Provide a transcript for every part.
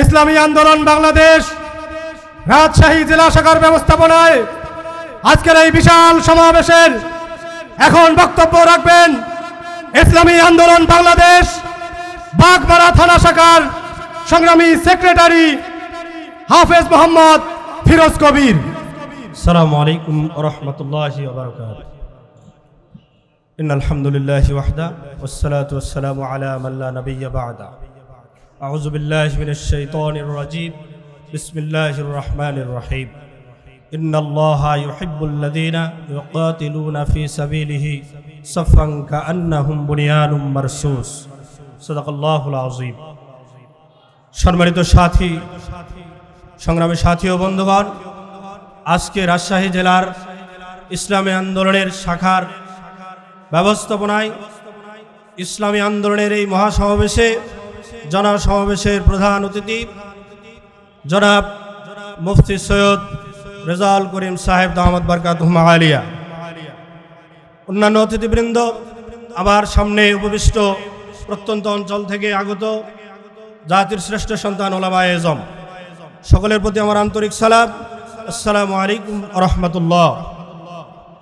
ইসলামী আন্দোলন বাংলাদেশ রাজশাহী জেলা শাখার ব্যবস্থাপনায় আজকের এই বিশাল সমাবেশের এখন বক্তব্য রাখবেন ইসলামী আন্দোলন বাংলাদেশ বাগমারা থানা শাখার সংগ্রামী সেক্রেটারি হাফেজ মোহাম্মদ ফিরোজ কবির। আসসালামু আলাইকুম ওয়া রাহমাতুল্লাহি ওয়া বারাকাতুহু। ইন্নাল হামদুলিল্লাহি ওয়াহদা ওয়াসসালাতু ওয়াসসালামু আলা মান লা নাবিয়্যা বা'দা। আউযু বিল্লাহি মিনাশ শাইতানির রাজীম। বিসমিল্লাহির রাহমানির রাহিম। ইন্নাল্লাহা ইউহিব্বুল লাযীনা ইউকাতিলুনা ফী সাবিলিহি সাফান কাআন্নাহুম বুনিয়ানুম মারসুস। সাদাকাল্লাহুল আযীম। সম্মানিত সাথী, সংগ্রামী সাথী ও বন্ধুগণ, আজকে রাজশাহী জেলার ইসলামী আন্দোলনের শাখার ব্যবস্থাপনায় ইসলামী আন্দোলনের এই মহাসমাবেশে জনসমাবেশের প্রধান অতিথি জনাব মুফতি সৈয়দ রেজাউল করিম সাহেব দামাত বারকাতুহু আলিয়া, অন্যান্য অতিথিবৃন্দ, আমার সামনে উপবিষ্ট প্রত্যন্ত অঞ্চল থেকে আগত জাতির শ্রেষ্ঠ সন্তান ওলামায়ে আযম, সকলের প্রতি আমার আন্তরিক সালাম। আসসালামু আলাইকুম ওয়া রাহমাতুল্লাহ।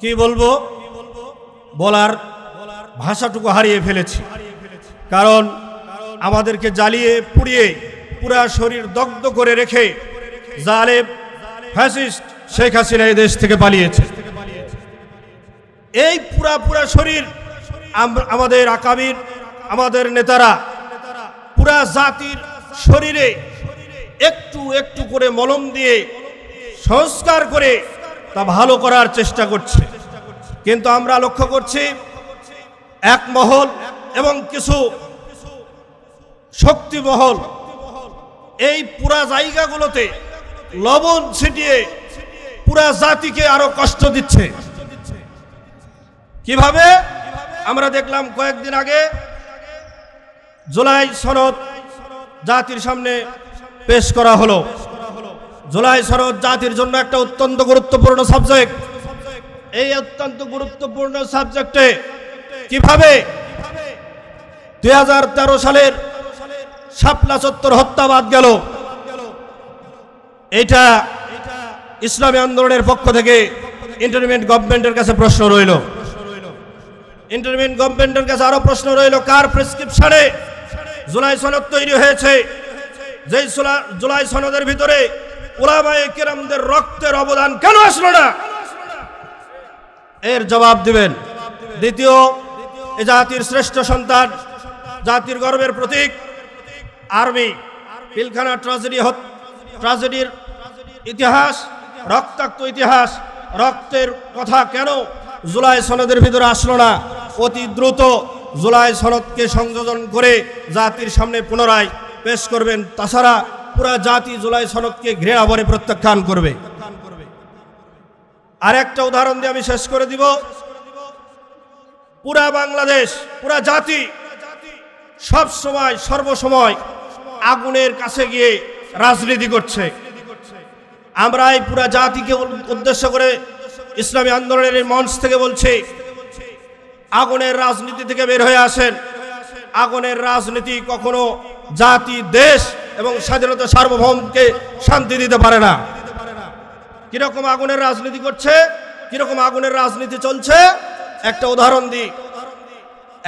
কি বলবো, বলার ভাষাটুকু হারিয়ে ফেলেছি, কারণ আমাদেরকে জ্বালিয়ে পুড়িয়ে পুরা শরীর দগ্ধ করে রেখে জালেম ফ্যাসিস্ট শেখ হাসিনা এই দেশ থেকে পালিয়েছে। এই পুরা শরীর আমাদের আকাবির, আমাদের নেতারা পুরা জাতির শরীরে একটু একটু করে মলম দিয়ে সংস্কার করে তা ভালো করার চেষ্টা করছে। কিন্তু আমরা লক্ষ্য করছি এক মহল এবং কিছু শক্তি মহল এই পুরা জায়গাগুলোতে লবণ ছিটিয়ে পুরা জাতিকে আরো কষ্ট দিচ্ছে। কিভাবে? আমরা দেখলাম কয়েকদিন আগে জুলাই সনদ জাতির সামনে পেশ করা হলো। জুলাই সনদ জাতির জন্য একটা অত্যন্ত গুরুত্বপূর্ণ সাবজেক্ট। এই অত্যন্ত গুরুত্বপূর্ণ সাবজেক্টে কিভাবে 2013 সালের শাপলা চত্বর হত্যা বাদ গেল, এটা ইসলামী আন্দোলনের পক্ষ থেকে ইন্টারিমেন্ট গভর্নমেন্টের কাছে প্রশ্ন রইল। ইন্টারিমেন্ট গভর্নমেন্টের কাছে আরো প্রশ্ন রইল, কার প্রেসক্রিপশনে জুলাই সনদ তৈরি হয়েছে? যেই জুলাই সনদের ভিতরে উলামায়ে কেরামদের রক্তের অবদান কেন আসলো না? এর জবাব দিবেন। দ্বিতীয়, এই জাতির শ্রেষ্ঠ সন্তান, জাতির গর্বের প্রতীক আর্মি, পিলখানা ট্র্যাজেডির ইতিহাস, রক্তাক্ত ইতিহাস, রক্তের কথা কেন জুলাই সনদের ভিতরে আসলো না? অতি দ্রুত জুলাই সনদকে সংযোজন করে জাতির সামনে পুনরায় পেশ করবেন, তাছাড়া পুরা জাতি জুলাই সনদকে ঘৃণা ভরে প্রত্যাখ্যান করবে। আর একটা উদাহরণ দিয়ে আমি শেষ করে দিব। পুরা বাংলাদেশ, পুরা জাতি সব সময় সর্বসময় আগুনের কাছে গিয়ে রাজনীতি করছে। আমরা এই পুরা জাতিকে উদ্দেশ্য করে ইসলামী আন্দোলনের এই মঞ্চ থেকে বলছি, আগুনের রাজনীতি থেকে বের হয়ে আসেন। আগুনের রাজনীতি কখনো জাতি, দেশ এবং স্বাধীনতা সার্বভৌমকে শান্তি দিতে পারে না। কিরকম আগুনের রাজনীতি করছে, কিরকম আগুনের রাজনীতি চলছে, একটা উদাহরণ দিই।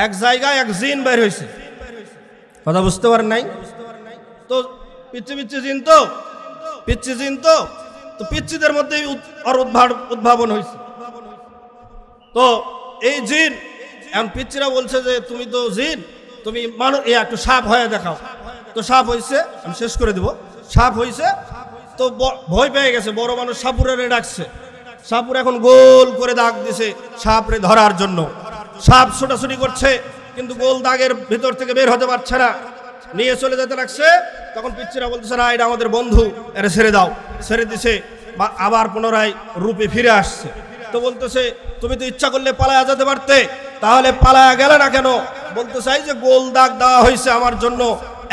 এক জায়গায় এক জিন বের হয়েছে, কথা বুঝতে পারেন নাই তো? পিচ্ছি জিন তো, পিচ্ছি জিন তো পিচ্ছিদের মধ্যেই উদ্ভাবন হয়েছে। তো এই জিন এখন পিচ্ছিরা বলছে যে তুমি তো জিন, তুমি মানুষ, একটু সাপ হয়ে দেখাও। তো সাপ হয়েছে, আমি শেষ করে দিব। সাপ হয়েছে তো ভয় পেয়ে গেছে, বড় মানুষ সাপুরে ডাকছে। সাপুর এখন গোল করে দাগ দিছে সাপরে ধরার জন্য। সাপ ছোটাছুটি করছে, কিন্তু গোল দাগের ভিতর থেকে বের হতে পারছে না, নিয়ে চলে যেতে লাগছে। তখন পিচ্ছিরা বলতেছে, না এটা আমাদের বন্ধু, এটা ছেড়ে দাও। ছেড়ে দিছে, আবার পুনরায় রূপে ফিরে আসছে। তো বলতেছে, তুমি তো ইচ্ছা করলে পালায়া যেতে পারতে, তাহলে পালায়া গেলে না কেন? বলতে চাই যে গোল দাগ দেওয়া হয়েছে আমার জন্য,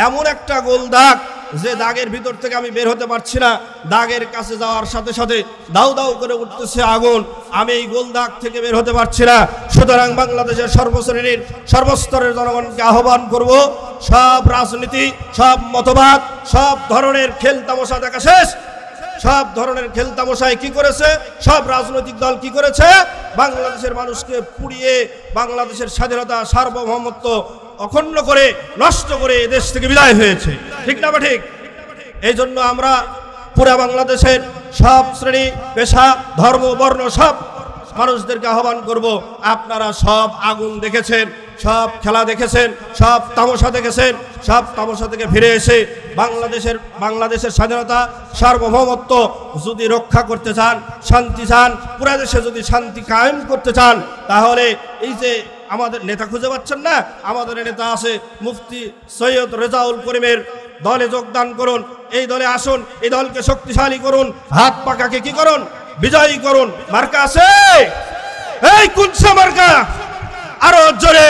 এমন একটা গোল দাগ যে দাগের ভিতর থেকে আমি বের হতে পারছি না, দাগের কাছে যাওয়ার সাথে সাথে দাউ দাউ করে উঠতেছে আগুন, আমি এই গোল দাগ থেকে বের হতে পারছি না। সুতরাং বাংলাদেশের সর্বশ্রেণীর সর্বস্তরের জনগণকে আহ্বান করব, সব রাজনীতি, সব মতবাদ, সব ধরনের খেল তামাশা দেখা শেষ। সব ধরনের খেল তামাশায় কি করেছে, সব রাজনৈতিক দল কি করেছে, বাংলাদেশের মানুষকে পুড়িয়ে বাংলাদেশের স্বাধীনতা সার্বভৌমত্ব অখণ্ড করে নষ্ট করে দেশ থেকে বিদায় হয়েছে। ঠিক না বা ঠিক? এই জন্য আমরা পুরা বাংলাদেশের সব শ্রেণী পেশা ধর্ম বর্ণ সব মানুষদেরকে আহ্বান করব, আপনারা সব আগুন দেখেছেন, সব খেলা দেখেছেন, সব তামাশা দেখেছেন, সব তামাশা থেকে ফিরে এসে বাংলাদেশের স্বাধীনতা সার্বভৌমত্ব যদি রক্ষা করতে চান, শান্তি চান, পুরা দেশে যদি শান্তি কায়েম করতে চান, তাহলে এই যে আমাদের নেতা খুঁজে পাচ্ছেন না, আমাদের নেতা আছে মুফতি সৈয়দ রেজাউল করিমের দলে যোগদান করুন, এই দলে আসুন, এই দলকে শক্তিশালী করুন, হাত পাকাকে কি করুন, বিজয়ী করুন। মার্কা আছে, এই কুনসা মার্কা, আরো জোরে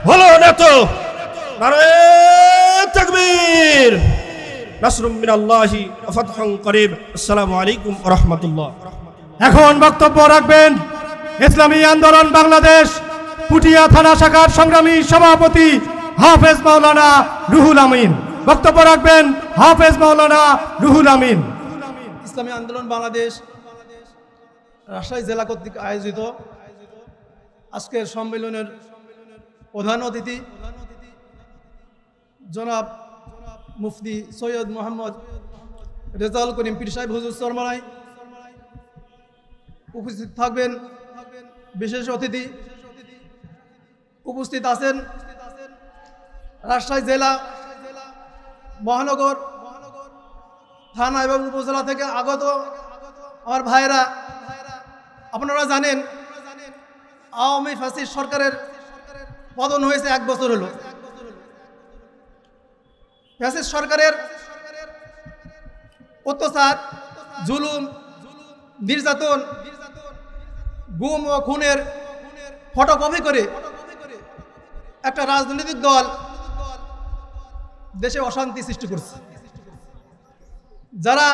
হলো না তো, নারে তাকবীর, নাসরুম মিনাল্লাহি ওয়া ফাতহুন করিব। আসসালামু আলাইকুম ওয়া রাহমাতুল্লাহ। এখন বক্তব্য রাখবেন ইসলামী আন্দোলন বাংলাদেশ পুঠিয়া থানা শাখার সংগ্রামী সভাপতি হাফেজ মাওলানা রুহুল আমিন। বক্তব্য রাখবেন হাফেজ মাওলানা রুহুল আমিন। ইসলামী আন্দোলন বাংলাদেশ রাজশাহী জেলা কর্তৃক আয়োজিত আজকের সম্মেলনের প্রধান অতিথি জনাব মুফতি সৈয়দ মোহাম্মদ রেজাউল করিম পীর সাহেব হুজুর চরমনাই, উপস্থিত থাকবেন বিশেষ অতিথি, উপস্থিত আছেন রাজশাহী জেলা মহানগর থানা এবং উপজেলা থেকে আগত আমার ভাইয়েরা। আপনারা জানেন আওয়ামী ফ্যাসিস্ট সরকারের পতন হয়েছে 1 বছর হলো। ফ্যাসিস্ট সরকারের অত্যাচার, জুলুম, নির্যাতন, গুম ও খুনের ফটোকপি করে একটা রাজনৈতিক দল দেশে অশান্তি সৃষ্টি করছে। যারা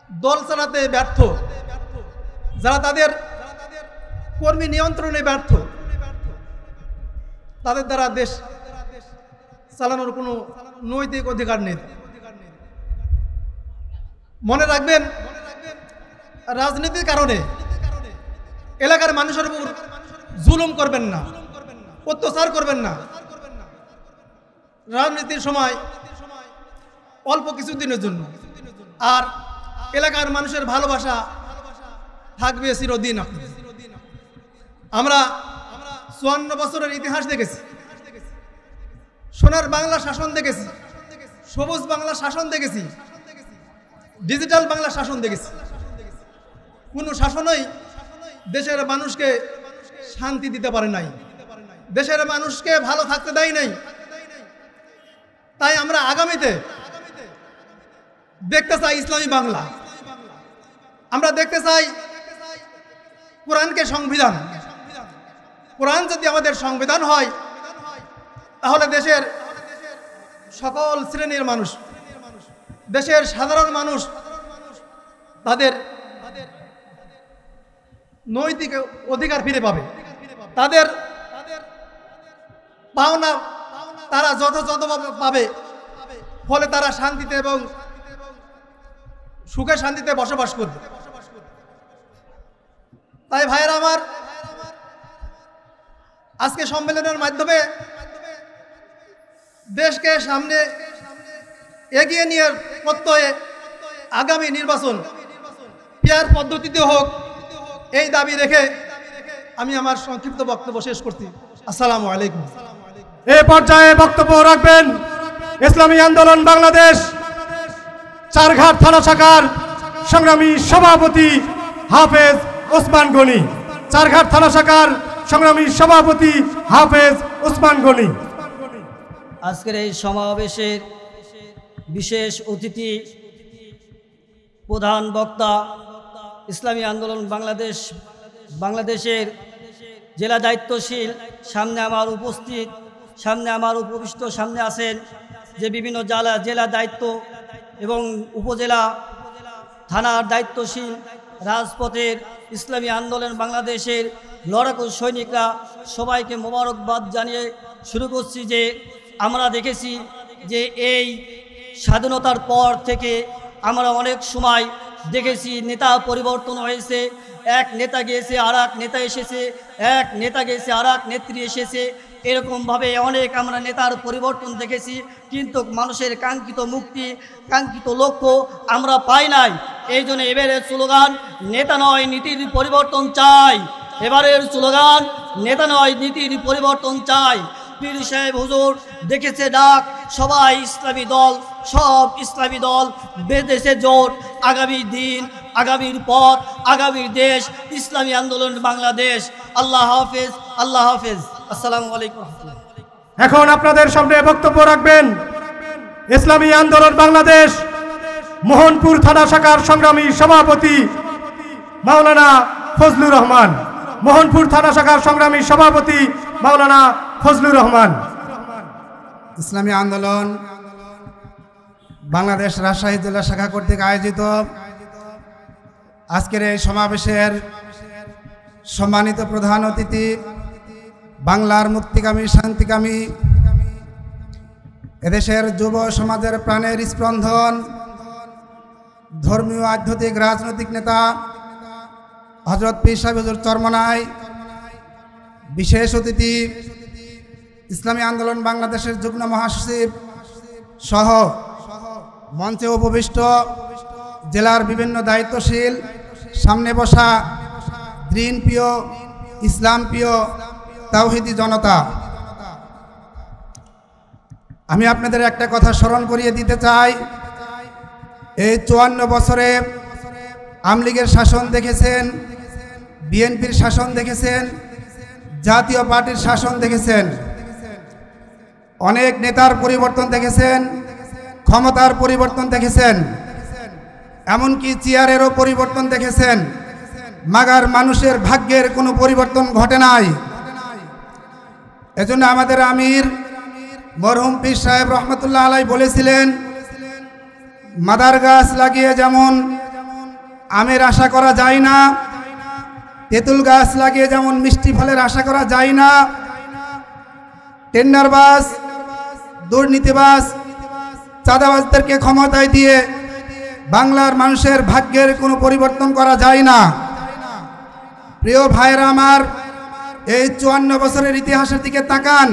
দল চালাতে ব্যর্থ, যারা তাদের কর্মী নিয়ন্ত্রণে ব্যর্থ, তাদের দ্বারা দেশ চালানোর কোনো নৈতিক অধিকার নেই। মনে রাখবেন, রাজনীতির কারণে এলাকার মানুষের উপর জুলুম করবেন না, অত্যাচার করবেন না। রাজনীতির সময় অল্প কিছুদিনের জন্য, আর এলাকার মানুষের ভালোবাসা থাকবে চিরদিন। আমরা 54 বছরের ইতিহাস দেখেছি, সোনার বাংলা শাসন দেখেছি, সবুজ বাংলা শাসন দেখেছি, ডিজিটাল বাংলা শাসন দেখেছি। কোনো শাসনই দেশের মানুষকে শান্তি দিতে পারে নাই, দেশের মানুষকে ভালো থাকতে দেয় নাই। তাই আমরা আগামীতে দেখতে চাই ইসলামী বাংলা, আমরা দেখতে চাই কোরআনকে সংবিধান। কোরআন যদি আমাদের সংবিধান হয়, তাহলে দেশের সকল শ্রেণীর মানুষ, দেশের সাধারণ মানুষ তাদের নৈতিক অধিকার ফিরে পাবে, তাদের পাওনা তারা যথাযথভাবে পাবে। ফলে তারা শান্তিতে এবং সুখে শান্তিতে বসবাস করবে। তাই ভাইয়েরা আমার, আজকে সম্মেলনের মাধ্যমে দেশকে সামনে এগিয়ে নিয়ে প্রত্যয়ে আগামী নির্বাচন পিয়ার পদ্ধতিতে হোক, এই দাবি রেখে আমি আমার সংক্ষিপ্ত বক্তব্য শেষ করছি। আসসালামু আলাইকুম। এ পর্যায়ে বক্তব্য রাখবেন ইসলামী আন্দোলন বাংলাদেশ চারঘাট থানা শাখার সংগ্রামী সভাপতি হাফেজ ওসমান গনি। চারঘাট থানা শাখার সংগ্রামী সভাপতি হাফেজ ওসমান গনি। আজকের এই সমাবেশের বিশেষ অতিথি, প্রধান বক্তা, ইসলামী আন্দোলন বাংলাদেশের জেলা দায়িত্বশীল, সামনে আমার উপবিষ্ট সামনে আছেন যে বিভিন্ন জেলা দায়িত্ব এবং উপজেলা থানার দায়িত্বশীল রাজপথের ইসলামী আন্দোলন বাংলাদেশের লড়াকু সৈনিকরা সবাইকে মোবারকবাদ জানিয়ে শুরু করছি যে আমরা দেখেছি যে এই স্বাধীনতার পর থেকে আমরা অনেক সময় দেখেছি নেতা পরিবর্তন হয়েছে, এক নেতা গিয়েছে আর এক নেতা এসেছে, এক নেতা গেছে আর এক নেত্রী এসেছে, এরকমভাবে অনেক আমরা নেতার পরিবর্তন দেখেছি, কিন্তু মানুষের কাঙ্ক্ষিত মুক্তি, কাঙ্ক্ষিত লক্ষ্য আমরা পাই নাই। এই জন্য এবারের স্লোগান নেতা নয় নীতির পরিবর্তন চাই। এবারের স্লোগান নেতা নয় নীতির পরিবর্তন চাই। পীর সাহেব হুজুর দেখেছে ডাক, সবাই ইসলামী দল, সব ইসলামী দল বেঁধেছে জোট। আগামী দিন, আগামীর পথ, আগামীর দেশ ইসলামী আন্দোলন বাংলাদেশ। আল্লাহ হাফেজ, আল্লাহ হাফেজ। আসসালামু আলাইকুম। এখন আপনাদের সামনে বক্তব্য রাখবেন ইসলামী আন্দোলন বাংলাদেশ মোহনপুর থানা শাখার সংগ্রামী সভাপতি মাওলানা ফজলুর রহমান। মোহনপুর থানা শাখার সংগ্রামী সভাপতি মাওলানা ফজলুর রহমান। ইসলামী আন্দোলন বাংলাদেশ রাজশাহী জেলা শাখা কর্তৃক আয়োজিত আজকের এই সমাবেশের সম্মানিত প্রধান অতিথি, বাংলার মুক্তিকামী, শান্তিকামী, এদেশের যুব সমাজের প্রাণের স্পন্দন, ধর্মীয় আধ্যাত্মিক রাজনৈতিক নেতা হযরত পীর সাহেব হুজুর চরমনাই, বিশেষ অতিথি ইসলামী আন্দোলন বাংলাদেশের যুগ্ম মহাসচিব সহ মঞ্চে উপবিষ্ট জেলার বিভিন্ন দায়িত্বশীল, সামনে বসা দিনপ্রিয়, ইসলামপ্রিয় তাওহীদি জনতা, আমি আপনাদের একটা কথা স্মরণ করিয়ে দিতে চাই। এই 54 বছরে আওয়ামী লীগের শাসন দেখেছেন, বিএনপির শাসন দেখেছেন, জাতীয় পার্টির শাসন দেখেছেন, অনেক নেতার পরিবর্তন দেখেছেন, ক্ষমতার পরিবর্তন দেখেছেন, এমনকি চেয়ারেরও পরিবর্তন দেখেছেন, মাগার মানুষের ভাগ্যের কোনো পরিবর্তন ঘটে নাই। এজন্য আমাদের আমির মরহুম পীর সাহেব রহমতুল্লাহ আলাই বলেছিলেন, মাদার গাছ লাগিয়ে যেমন আমের আশা করা যায় না, তেঁতুল গাছ লাগিয়ে যেমন মিষ্টি ফলের আশা করা যায় না, টেন্ডারবাজ, দুর্নীতিবাজ, চাঁদাবাজদেরকে ক্ষমতায় দিয়ে বাংলার মানুষের ভাগ্যের কোনো পরিবর্তন করা যায় না। প্রিয় ভাইরা আমার, এই 54 বছরের ইতিহাসের দিকে তাকান।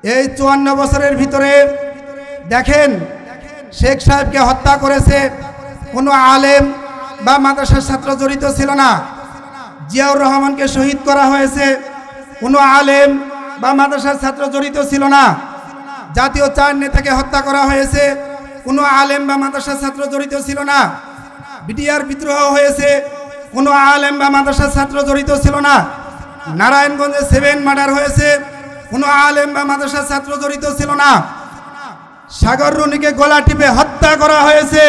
এই 54 বছরের ভিতরে দেখেন, শেখ সাহেবকে হত্যা করেছে, কোনো আলেম বা মাদ্রাসার ছাত্র জড়িত ছিল না। জিয়াউর রহমানকে শহীদ করা হয়েছে, কোনো আলেম বা মাদ্রাসার ছাত্র জড়িত ছিল না। জাতীয় 4 নেতাকে হত্যা করা হয়েছে, কোনো আলেম বা মাদ্রাসার ছাত্র জড়িত ছিল না। বিডিআর বিদ্রোহ হয়েছে, কোনো আলেম বা মাদ্রাসার ছাত্র জড়িত ছিল না। নারায়ণগঞ্জে 7 মার্ডার হয়েছে, কোনো আলেম বা মাদ্রাসার ছাত্র জড়িত ছিল না। সাগর রুনিকে গলা টিপে হত্যা করা হয়েছে,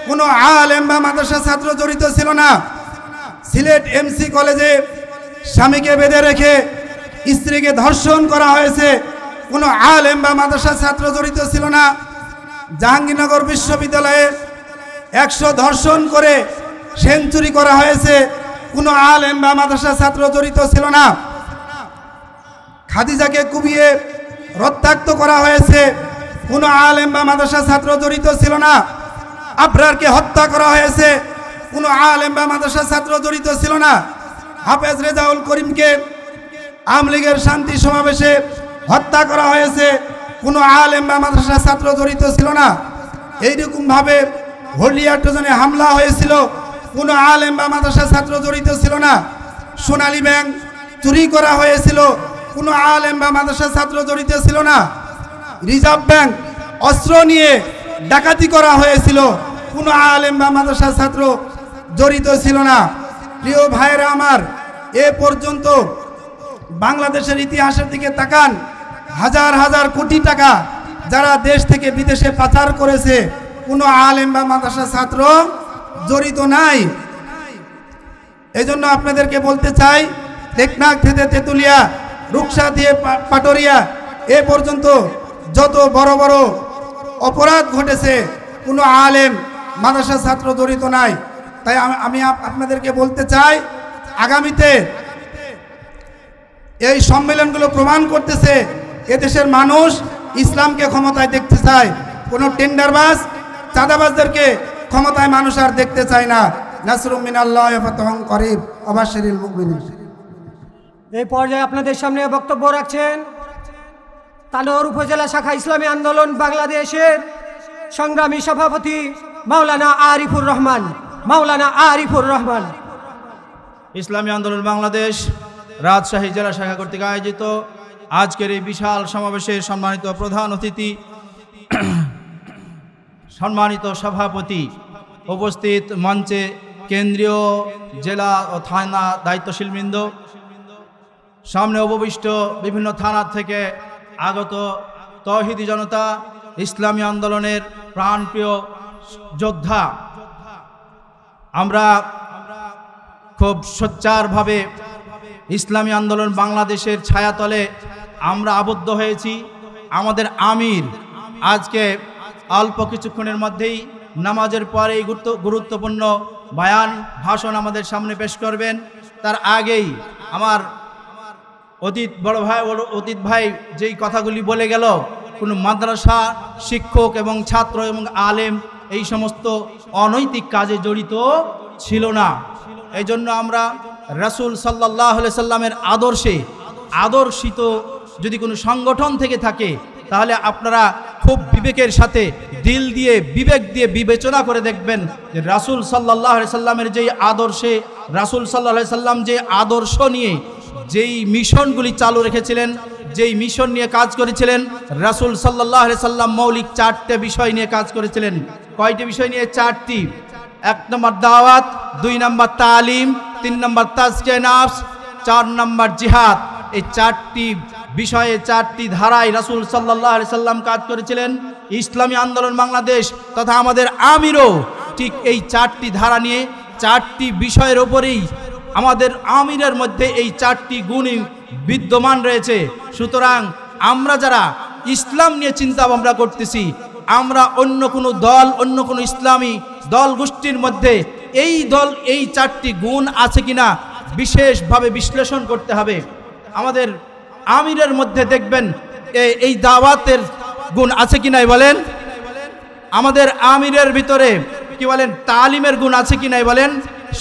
কোনো আলেম বা মাদ্রাসার ছাত্র জড়িত ছিল না। সিলেট এমসি কলেজে স্বামীকে বেঁধে রেখে স্ত্রীকে ধর্ষণ করা হয়েছে, কোনো আলেম বা মাদ্রাসার ছাত্র জড়িত ছিল না। জাহাঙ্গীরনগর বিশ্ববিদ্যালয়ে 100 ধর্ষণ করে সেঞ্চুরি করা হয়েছে, কোনো আলেম বা মাদ্রাসার ছাত্র জড়িত ছিল না। খাদিজাকে কুপিয়ে রক্তাক্ত করা হয়েছে, কোনো আলেম বা মাদ্রাসার ছাত্র জড়িত ছিল না। আবরারকে হত্যা করা হয়েছে, কোনো আলেম বা মাদ্রাসার ছাত্র জড়িত ছিল না। হাফেজ রেজাউল করিমকে আওয়ামী লীগের শান্তি সমাবেশে হত্যা করা হয়েছে, কোনো আলেম বা মাদ্রাসার ছাত্র জড়িত ছিল না। এইরকমভাবে হলিয়াটজনে হামলা হয়েছিল, কোনো আলেম বা মাদ্রাসার ছাত্র জড়িত ছিল না। সোনালী ব্যাংক চুরি করা হয়েছিল, কোনো আলেম বা মাদ্রাসার ছাত্র জড়িত ছিল না। রিজার্ভ ব্যাংক অস্ত্র নিয়ে ডাকাতি করা হয়েছিল, কোনো আলেম বা মাদ্রাসার ছাত্র জড়িত ছিল না। প্রিয় ভাইরা আমার, এ পর্যন্ত বাংলাদেশের ইতিহাসের দিকে তাকান, হাজার হাজার কোটি টাকা যারা দেশ থেকে বিদেশে পাচার করেছে, কোনো আলেম বা মাদ্রাসার ছাত্র জড়িত নাই। এজন্য আপনাদেরকে বলতে চাই, টেকনাফ থেকে তেতুলিয়া, রুকসা দিয়ে পাটুরিয়া, এ পর্যন্ত যত বড় বড় অপরাধ ঘটেছে কোনো আলেম মাদ্রাসা ছাত্র জড়িত নাই। তাই আমি আপনাদেরকে বলতে চাই, আগামীতে এই সম্মেলনগুলো প্রমাণ করতেছে এদেশের মানুষ ইসলামকে ক্ষমতায় দেখতে চায়, কোনো টেন্ডারবাজ চাঁদাবাজদেরকে ক্ষমতায় মানুষ আর দেখতে চায় না। নাসরুম মিনাল্লাহি ওয়া ফাতহুন করিব ওয়া বাশশিরিল মুমিনিন। এই পর্যায়ে আপনাদের সামনে বক্তব্য রাখছেন তানোর উপজেলা শাখা ইসলামী আন্দোলন বাংলাদেশের সংগ্রামী সভাপতি মাওলানা আরিফুর রহমান। মাওলানা আরিফুর রহমান। ইসলামী আন্দোলন বাংলাদেশ রাজশাহী জেলা শাখা কর্তৃক আয়োজিত আজকের এই বিশাল সমাবেশের সম্মানিত প্রধান অতিথি, সম্মানিত সভাপতি, উপস্থিত মঞ্চে কেন্দ্রীয় জেলা ও থানা দায়িত্বশীলবৃন্দ, সামনে উপবিষ্ট বিভিন্ন থানা থেকে আগত তৌহিদি জনতা, ইসলামী আন্দোলনের প্রাণপ্রিয় যোদ্ধা, আমরা খুব সোচ্চারভাবে ইসলামী আন্দোলন বাংলাদেশের ছায়াতলে আমরা আবদ্ধ হয়েছি। আমাদের আমির আজকে অল্প কিছুক্ষণের মধ্যেই নামাজের পরেই গুরুত্বপূর্ণ বয়ান ভাষণ আমাদের সামনে পেশ করবেন। তার আগেই আমার অতীত ভাই যেই কথাগুলি বলে গেল, কোনো মাদ্রাসা শিক্ষক এবং ছাত্র এবং আলেম এই সমস্ত অনৈতিক কাজে জড়িত ছিল না। এই জন্য আমরা রাসূল সাল্লাল্লাহু আলাইহি সাল্লামের আদর্শে আদর্শিত যদি কোনো সংগঠন থেকে থাকে, তাহলে আপনারা খুব বিবেকের সাথে দিল দিয়ে বিবেক দিয়ে বিবেচনা করে দেখবেন যে রাসূল সাল্লাল্লাহু আলাইহি সাল্লামের যেই আদর্শে, রাসূল সাল্লাল্লাহু আলাইহি সাল্লাম যে আদর্শ নিয়ে যেই মিশনগুলি চালু রেখেছিলেন, যেই মিশন নিয়ে কাজ করেছিলেন, রাসূল সাল্লাল্লাহু আলাইহি সাল্লাম মৌলিক 4টে বিষয় নিয়ে কাজ করেছিলেন। কয়টি বিষয় নিয়ে? 4টি। 1 নম্বর দাওয়াত, 2 নম্বর তালিম, 3 নম্বর তাজকিয়া নফস, 4 নম্বর জিহাদ। এই 4টি বিষয়ে 4টি ধারায় রাসূল সাল্লাল্লাহু আলাইহি সাল্লাম কাজ করেছিলেন। ইসলামী আন্দোলন বাংলাদেশ তথা আমাদের আমিরও ঠিক এই 4টি ধারা নিয়ে 4টি বিষয়ের উপরেই আমাদের আমিরের মধ্যে এই 4টি গুণই বিদ্যমান রয়েছে। সুতরাং আমরা যারা ইসলাম নিয়ে চিন্তা ভাবনা করতেছি, আমরা অন্য কোনো দল, অন্য কোনো ইসলামী দল গোষ্ঠীর মধ্যে এই 4টি গুণ আছে কিনা বিশেষভাবে বিশ্লেষণ করতে হবে। আমাদের আমিরের মধ্যে দেখবেন এই দাওয়াতের গুণ আছে কিনা বলেন। আমাদের আমিরের ভিতরে কি বলেন, তালিমের গুণ আছে কিনা বলেন।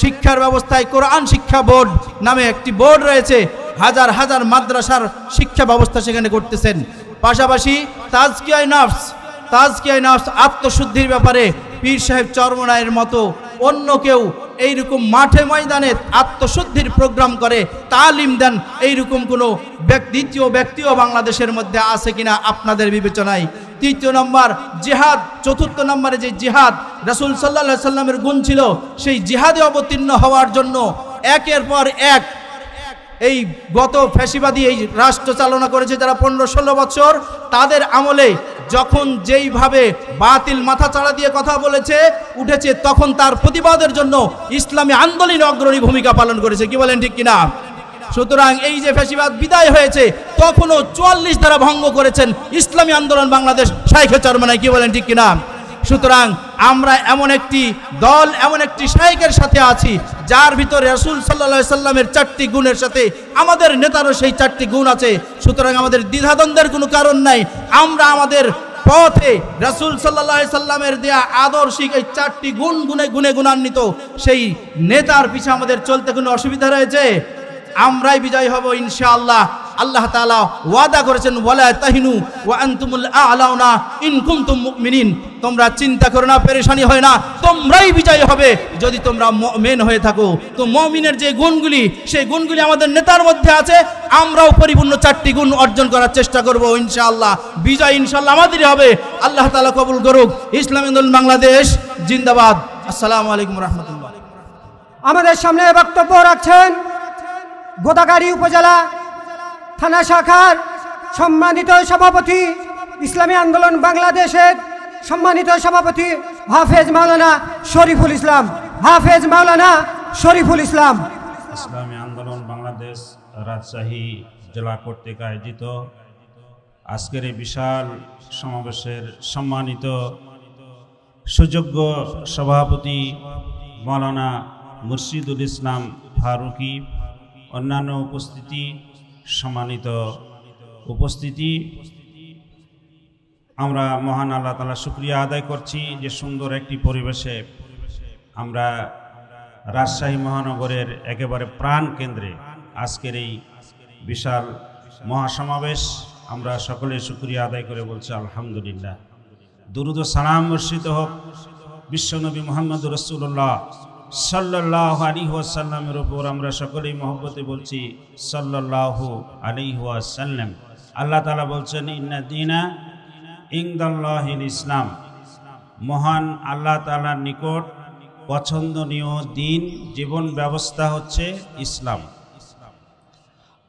শিক্ষার ব্যবস্থায় কোরআন শিক্ষা বোর্ড নামে একটি বোর্ড রয়েছে, হাজার হাজার মাদ্রাসার শিক্ষা ব্যবস্থা সেখানে করতেছেন। পাশাপাশি তাজকিয়া নফস আত্মশুদ্ধির ব্যাপারে পীর সাহেব চরমনায়ের মতো অন্য কেউ এইরকম মাঠে ময়দানে আত্মশুদ্ধির প্রোগ্রাম করে তালিম দেন, এইরকম কোনো দ্বিতীয় ব্যক্তিও বাংলাদেশের মধ্যে আছে কিনা আপনাদের বিবেচনায়। 3 নম্বর জিহাদ, 4 নম্বরে যে জিহাদ রাসূল সাল্লাল্লাহু আলাইহি সাল্লামের গুণ ছিল, সেই জিহাদে অবতীর্ণ হওয়ার জন্য একের পর এক এই গত ফ্যাসিবাদী এই রাষ্ট্র চালনা করেছে যারা 15-16 বছর, তাদের আমলে যখন যেইভাবে বাতিল মাথা চাড়া দিয়ে কথা উঠেছে, তখন তার প্রতিবাদের জন্য ইসলামী আন্দোলন অগ্রণী ভূমিকা পালন করেছে। কি বলেন, ঠিক কিনা? সুতরাং এই যে ফ্যাসিবাদ বিদায় হয়েছে, তখনও 44 ধারা ভঙ্গ করেছেন ইসলামী আন্দোলন বাংলাদেশ শাইখে চরমনাই। কি বলেন, ঠিক কিনা? সুতরাং আমরা এমন একটি দল, এমন একটি শাইখের সাথে আছি যার ভিতরে রাসূল সাল্লাল্লাহু আলাইহি সাল্লামের 4টি গুণের সাথে আমাদের নেতারও সেই 4টি গুণ আছে। সুতরাং আমাদের দ্বিধাদ্বন্দ্বের কোনো কারণ নাই। আমরা আমাদের পথে রাসূল সাল্লাল্লাহু আলাইহি সাল্লামের দেয়া আদর্শিক এই 4টি গুণে গুণান্বিত সেই নেতার পিছে আমাদের চলতে কোনো অসুবিধা রয়েছে? আমরাই বিজয় হব ইনশাআল্লাহ। আল্লাহ তাআলা ওয়াদা করেছেন, ওয়ালা তাহিনু ওয়া আনতুমুল আ'লাউনা ইন কুনতুম মুমিনিন। তোমরা চিন্তা করো না, পেরেশানি হয় না, তোমরাই বিজয় হবে যদি তোমরা মুমিন হয়ে থাকো। তো মুমিনের যে গুণগুলি, সেই গুণগুলি আমাদের নেতার মধ্যে আছে। আমরাও পরিপূর্ণ 4টি গুণ অর্জন করার চেষ্টা করব ইনশাআল্লাহ। বিজয় ইনশাআল্লাহ আমাদেরই হবে। আল্লাহ তাআলা কবুল করুক। ইসলামী আন্দোলন বাংলাদেশ জিন্দাবাদ। আসসালামু আলাইকুম ওয়া রাহমাতুল্লাহ। আমাদের সামনে বক্তব্য রাখছেন গোদাগাড়ী উপজেলা থানা শাখার সম্মানিত সভাপতি, ইসলামী আন্দোলন বাংলাদেশের সম্মানিত সভাপতি হাফেজ মাওলানা শরীফুল ইসলাম। হাফেজ মাওলানা শরীফুল ইসলাম। ইসলামী আন্দোলন বাংলাদেশ রাজশাহী জেলা কর্তৃক আয়োজিত আজকের এই বিশাল সমাবেশের সম্মানিত সুযোগ্য সভাপতি মাওলানা মুর্শিদুল ইসলাম ফারুকি, অন্যান্য সম্মানিত উপস্থিতি, আমরা মহান আল্লাহ তাআলা শুকরিয়া আদায় করছি যে সুন্দর একটি পরিবেশে আমরা রাজশাহী মহানগরের একেবারে প্রাণ কেন্দ্রে আজকের এই বিশাল মহাসমাবেশ আমরা সকলে শুকরিয়া আদায় করে বলছি আলহামদুলিল্লাহ। দুরুদ ও সালাম বর্ষিত হোক বিশ্বনবী মুহাম্মদ রাসূলুল্লাহ সাল্লাল্লাহু আলাইহি ওয়াসাল্লামের উপর। আমরা সকলেই মহব্বতে বলছি সাল্লাল্লাহু আলাইহি ওয়াসাল্লাম। আল্লাহ তাআলা বলছেন ইন্না দীনা ইনদাল্লাহিল ইসলাম, মহান আল্লাহ তাআলার নিকট পছন্দনীয় দিন জীবন ব্যবস্থা হচ্ছে ইসলাম।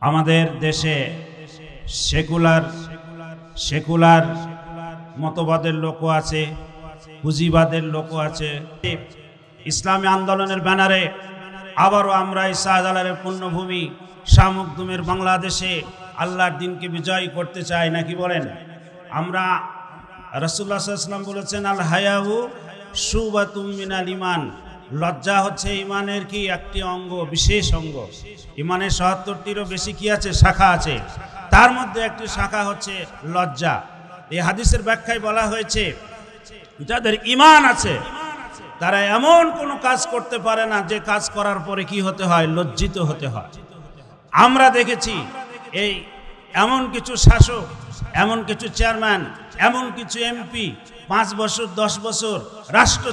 আমাদের দেশে সেকুলার মতবাদের লোকও আছে, পুঁজিবাদের লোকও আছে। ইসলামী আন্দোলনের ব্যানারে আবারও আমরা এই শাহজালালের পুণ্যভূমি শাহমখদুমের বাংলাদেশে আল্লাহর দিনকে বিজয় করতে চাই, নাকি বলেন? আমরা রাসূলুল্লাহ সাল্লাল্লাহু আলাইহি ওয়াসাল্লাম বলেছেন আল হায়াউ শুবাতুম মিনাল ঈমান, লজ্জা হচ্ছে ইমানের কি একটি অঙ্গ, বিশেষ অঙ্গ। ইমানের ৭৭টিরও বেশি কি আছে, শাখা আছে, তার মধ্যে একটি শাখা হচ্ছে লজ্জা। এই হাদিসের ব্যাখ্যায় বলা হয়েছে যাদের ঈমান আছে তারা এমন কোনো কাজ করতে পারে না যে কাজ করার পরে কি হতে হয়, লজ্জিত হতে হয়। আমরা দেখেছি এই এমন কিছু শাসক, এমন কিছু চেয়ারম্যান, এমন কিছু এমপি 5 বছর 10 বছর রাষ্ট্র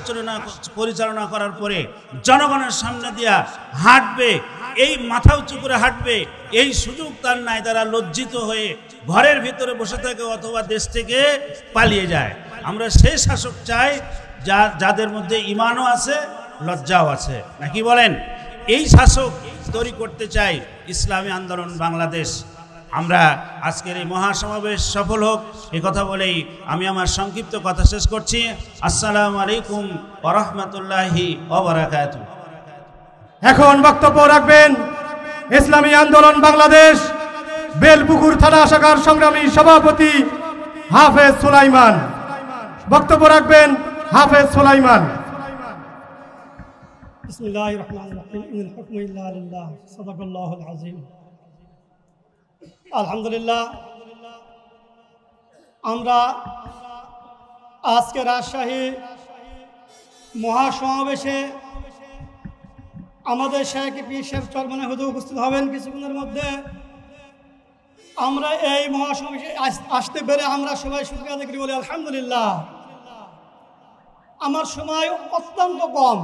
পরিচালনা করার পরে জনগণের সামনে দিয়া হাঁটবে, এই মাথা উঁচু করে হাঁটবে, এই সুযোগ তার নাই। তারা লজ্জিত হয়ে ঘরের ভিতরে বসে থাকে অথবা দেশ থেকে পালিয়ে যায়। আমরা সেই শাসক চাই যাদের মধ্যে ঈমানও আছে, লজ্জাও আছে, নাকি বলেন? এই শাসক তৈরি করতে চাই ইসলামী আন্দোলন বাংলাদেশ। আমরা আজকের এই মহাসমাবেশ সফল হোক এই কথা বলেই আমি আমার সংক্ষিপ্ত কথা শেষ করছি। আসসালামু আলাইকুম ওয়া রাহমাতুল্লাহি ওয়া বারাকাতুহু। এখন বক্তব্য রাখবেন ইসলামী আন্দোলন বাংলাদেশ বেলপুকুর থানা শাখার সংগ্রামী সভাপতি হাফেজ সুলাইমান। বক্তব্য রাখবেন হাফেজ সুলাইমান। বিসমিল্লাহির রহমানির রহিম, ইনিল হুকমু ইল্লা লিল্লাহ, সাদাকাল্লাহুল আযীম। আলহামদুলিল্লাহ, আমরা আজকে রাজশাহী মহাসমাবেশে আমাদের শেখ পীর সাহেব চরমনে হুজুর উপস্থিত হবেন কিছুক্ষণের মধ্যে। আমরা এই মহাসমাবেশে আসতে পেরে আমরা সবাই শুকরিয়া আদায় করি, বলি আলহামদুলিল্লাহ। আমার সময় অত্যন্ত কম,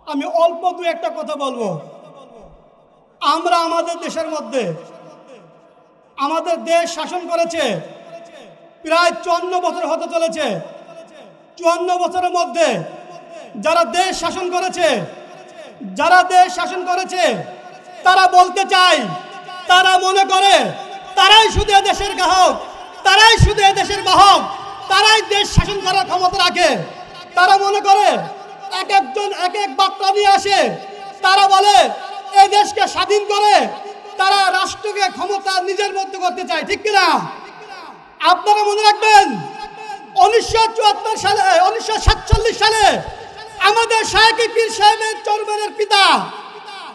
আমি অল্প দু একটা কথা বলবো। আমরা আমাদের দেশের মধ্যে আমাদের দেশ শাসন করেছে প্রায় 54 বছর হতে চলেছে। 54 বছরের মধ্যে যারা দেশ শাসন করেছে তারা বলতে চায়, তারা মনে করে তারাই শুধু দেশের গ্রাহক, তারাই শুধু দেশের বাহক, তারাই দেশ শাসন করার ক্ষমতা রাখে। তারা মনে করে এক একজন এক এক বার্তা নিয়ে আসে, তারা বলে এই দেশকে স্বাধীন করে তারা রাষ্ট্রকে ক্ষমতা নিজের মধ্যে করতে চায়, ঠিক কিনা? আপনারা মনে রাখবেন 1947 সালে আমাদের শাহ পীর সাহেবের চরমনের পিতা,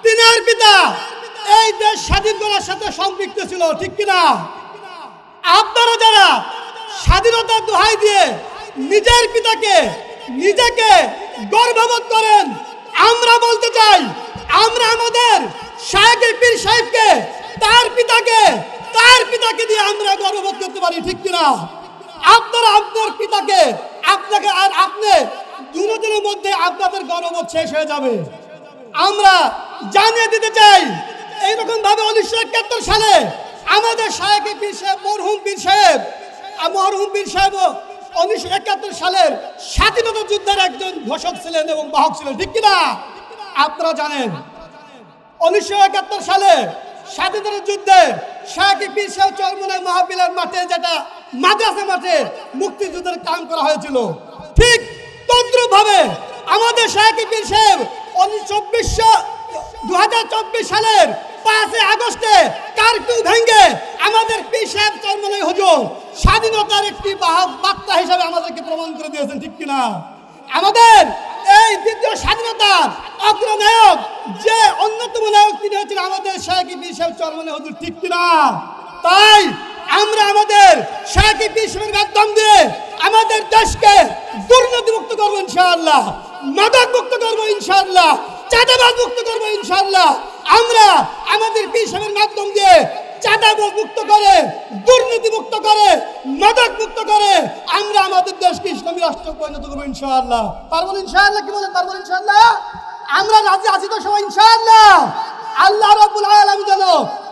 তিনার পিতা এই দেশ স্বাধীন করার সাথে সম্পৃক্ত ছিল, ঠিক কিনা? আপনারা যারা স্বাধীনতার দোহাই দিয়ে নিজের পিতাকে নিজেকে গর্ববোধ করেন, আমরা বলতে চাই আমরা আমাদের শাহ পীর সাহেবকে তার পিতাকে দিয়ে আমরা গর্ববোধ করতে পারি, ঠিক কিনা? আপনারা আপনার পিতাকে আপনাকে আর আপনি দুজনের মধ্যে আপনাদের গর্ববোধ শেষ হয়ে যাবে। আমরা জানিয়ে দিতে চাই এইরকম ভাবে 1971 সালে আমাদের শাহ পীর সাহেব মরহুম পীর সাহেব 1971 সালের স্বাধীনতা যুদ্ধের একজন ঘোষক ছিলেন এবং বাহক ছিলেন, ঠিক কিনা? আপনারা জানেন 1971 সালে স্বাধীনতা যুদ্ধে শাহ পীর সাহেব চরমনের মাহফিলের মাঠে, যেটা মাদ্রাসা মাঠে মুক্তিযুদ্ধের কাম করা হয়েছিল, ঠিক তদ্রুপভাবে আমাদের শাহ পীর সাহেব 2024 সালের 5 আগস্টে কারফিউ ভেঙে আমাদের পীর সাহেব চরমনাই হুজুর স্বাধীনতার একটি বার্তা হিসাবে আমাদেরকে প্রমাণ করে দিয়েছেন, ঠিক কিনা? আমাদের এই দ্বিতীয় স্বাধীনতার অগ্রনায়ক যে অন্যতম নায়ক তিনি হচ্ছেন আমাদের শায়খ পীর সাহেব চরমনাই হুজুর, ঠিক কিনা? তাই আমরা আমাদের শায়খ পীর সাহেবের মাধ্যম দিয়ে আমাদের দেশকে দুর্নীতিমুক্ত করবো ইনশাআল্লাহ, মাদক মুক্ত করবো ইনশাআল্লাহ, চাঁদাবাজ মুক্ত করবো ইনশাআল্লাহ। আমরা আমাদের পীর সাহেবের মাধ্যম দিয়ে চাঁদাবাজ মুক্ত করে, দুর্নীতি মুক্ত করে, মাদক মুক্ত করে আমরা আমাদের দেশকে ইসলামী রাষ্ট্র পরিণত করবো ইনশাআল্লাহ। পারবো ইনশাআল্লাহ? কি বলেন, পারবো ইনশাআল্লাহ? আমরা রাজি আছি তো সবাই ইনশাআল্লাহ? আল্লাহ রাব্বুল আলামিন যেন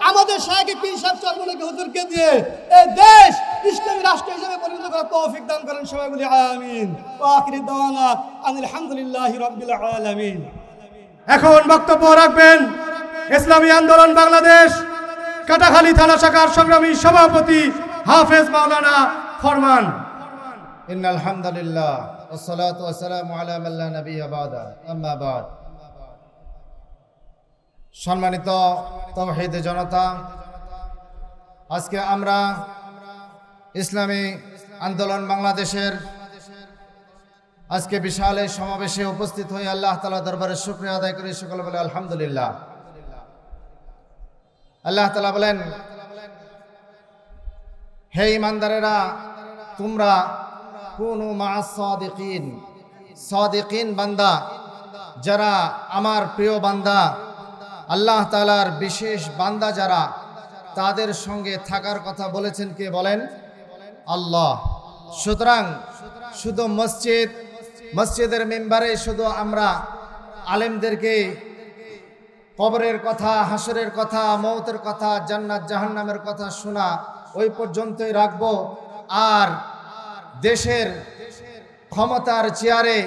আমাদের শায়খ পীর সাহেব চরমনাই হুজুরকে দিয়ে এই দেশ ইসলামী রাষ্ট্র হিসেবে পরিণত করার তৌফিক দান করেন, সবাই বলি আমিন। ওয়া আখিরু দাওয়ানা আলহামদুলিল্লাহি রাব্বিল আলামিন। এখন বক্তব্য রাখবেন ইসলামী আন্দোলন বাংলাদেশ কাটাখালী থানা শাখার সংগ্রামী সভাপতি হাফেজ মাওলানা ফরমান। ইন্নাল হামদুলিল্লাহ ওয়াসসালাতু ওয়াসসালামু আলা মান লা নাবিয়্যা বা'দা, আম্মা বা'দ। সম্মানিত তাওহীদ জনতা, আজকে আমরা ইসলামী আন্দোলন বাংলাদেশের আজকে বিশাল এই সমাবেশে উপস্থিত হয়ে আল্লাহ তাআলা দরবারে শুকরিয়া আদায় করি। সকলে বলে আলহামদুলিল্লাহ। আল্লাহ তাআলা বলেন, হে ঈমানদারেরা, তোমরা কুনু মা'আস সাদিকিন, সাদিকিন বান্দা, যারা আমার প্রিয় বান্দা, আল্লাহ তাআলার বিশেষ বান্দা যারা, তাদের সঙ্গে থাকার কথা বলেছেন কে বলেন? আল্লাহ। সুতরাং শুধু মসজিদের মেম্বারে শুধু আমরা আলেমদেরকে কবরের কথা, হাসরের কথা, মওতের কথা, জান্নাত জাহান্নামের কথা শোনা ওই পর্যন্তই রাখবো, আর দেশের ক্ষমতার চেয়ারে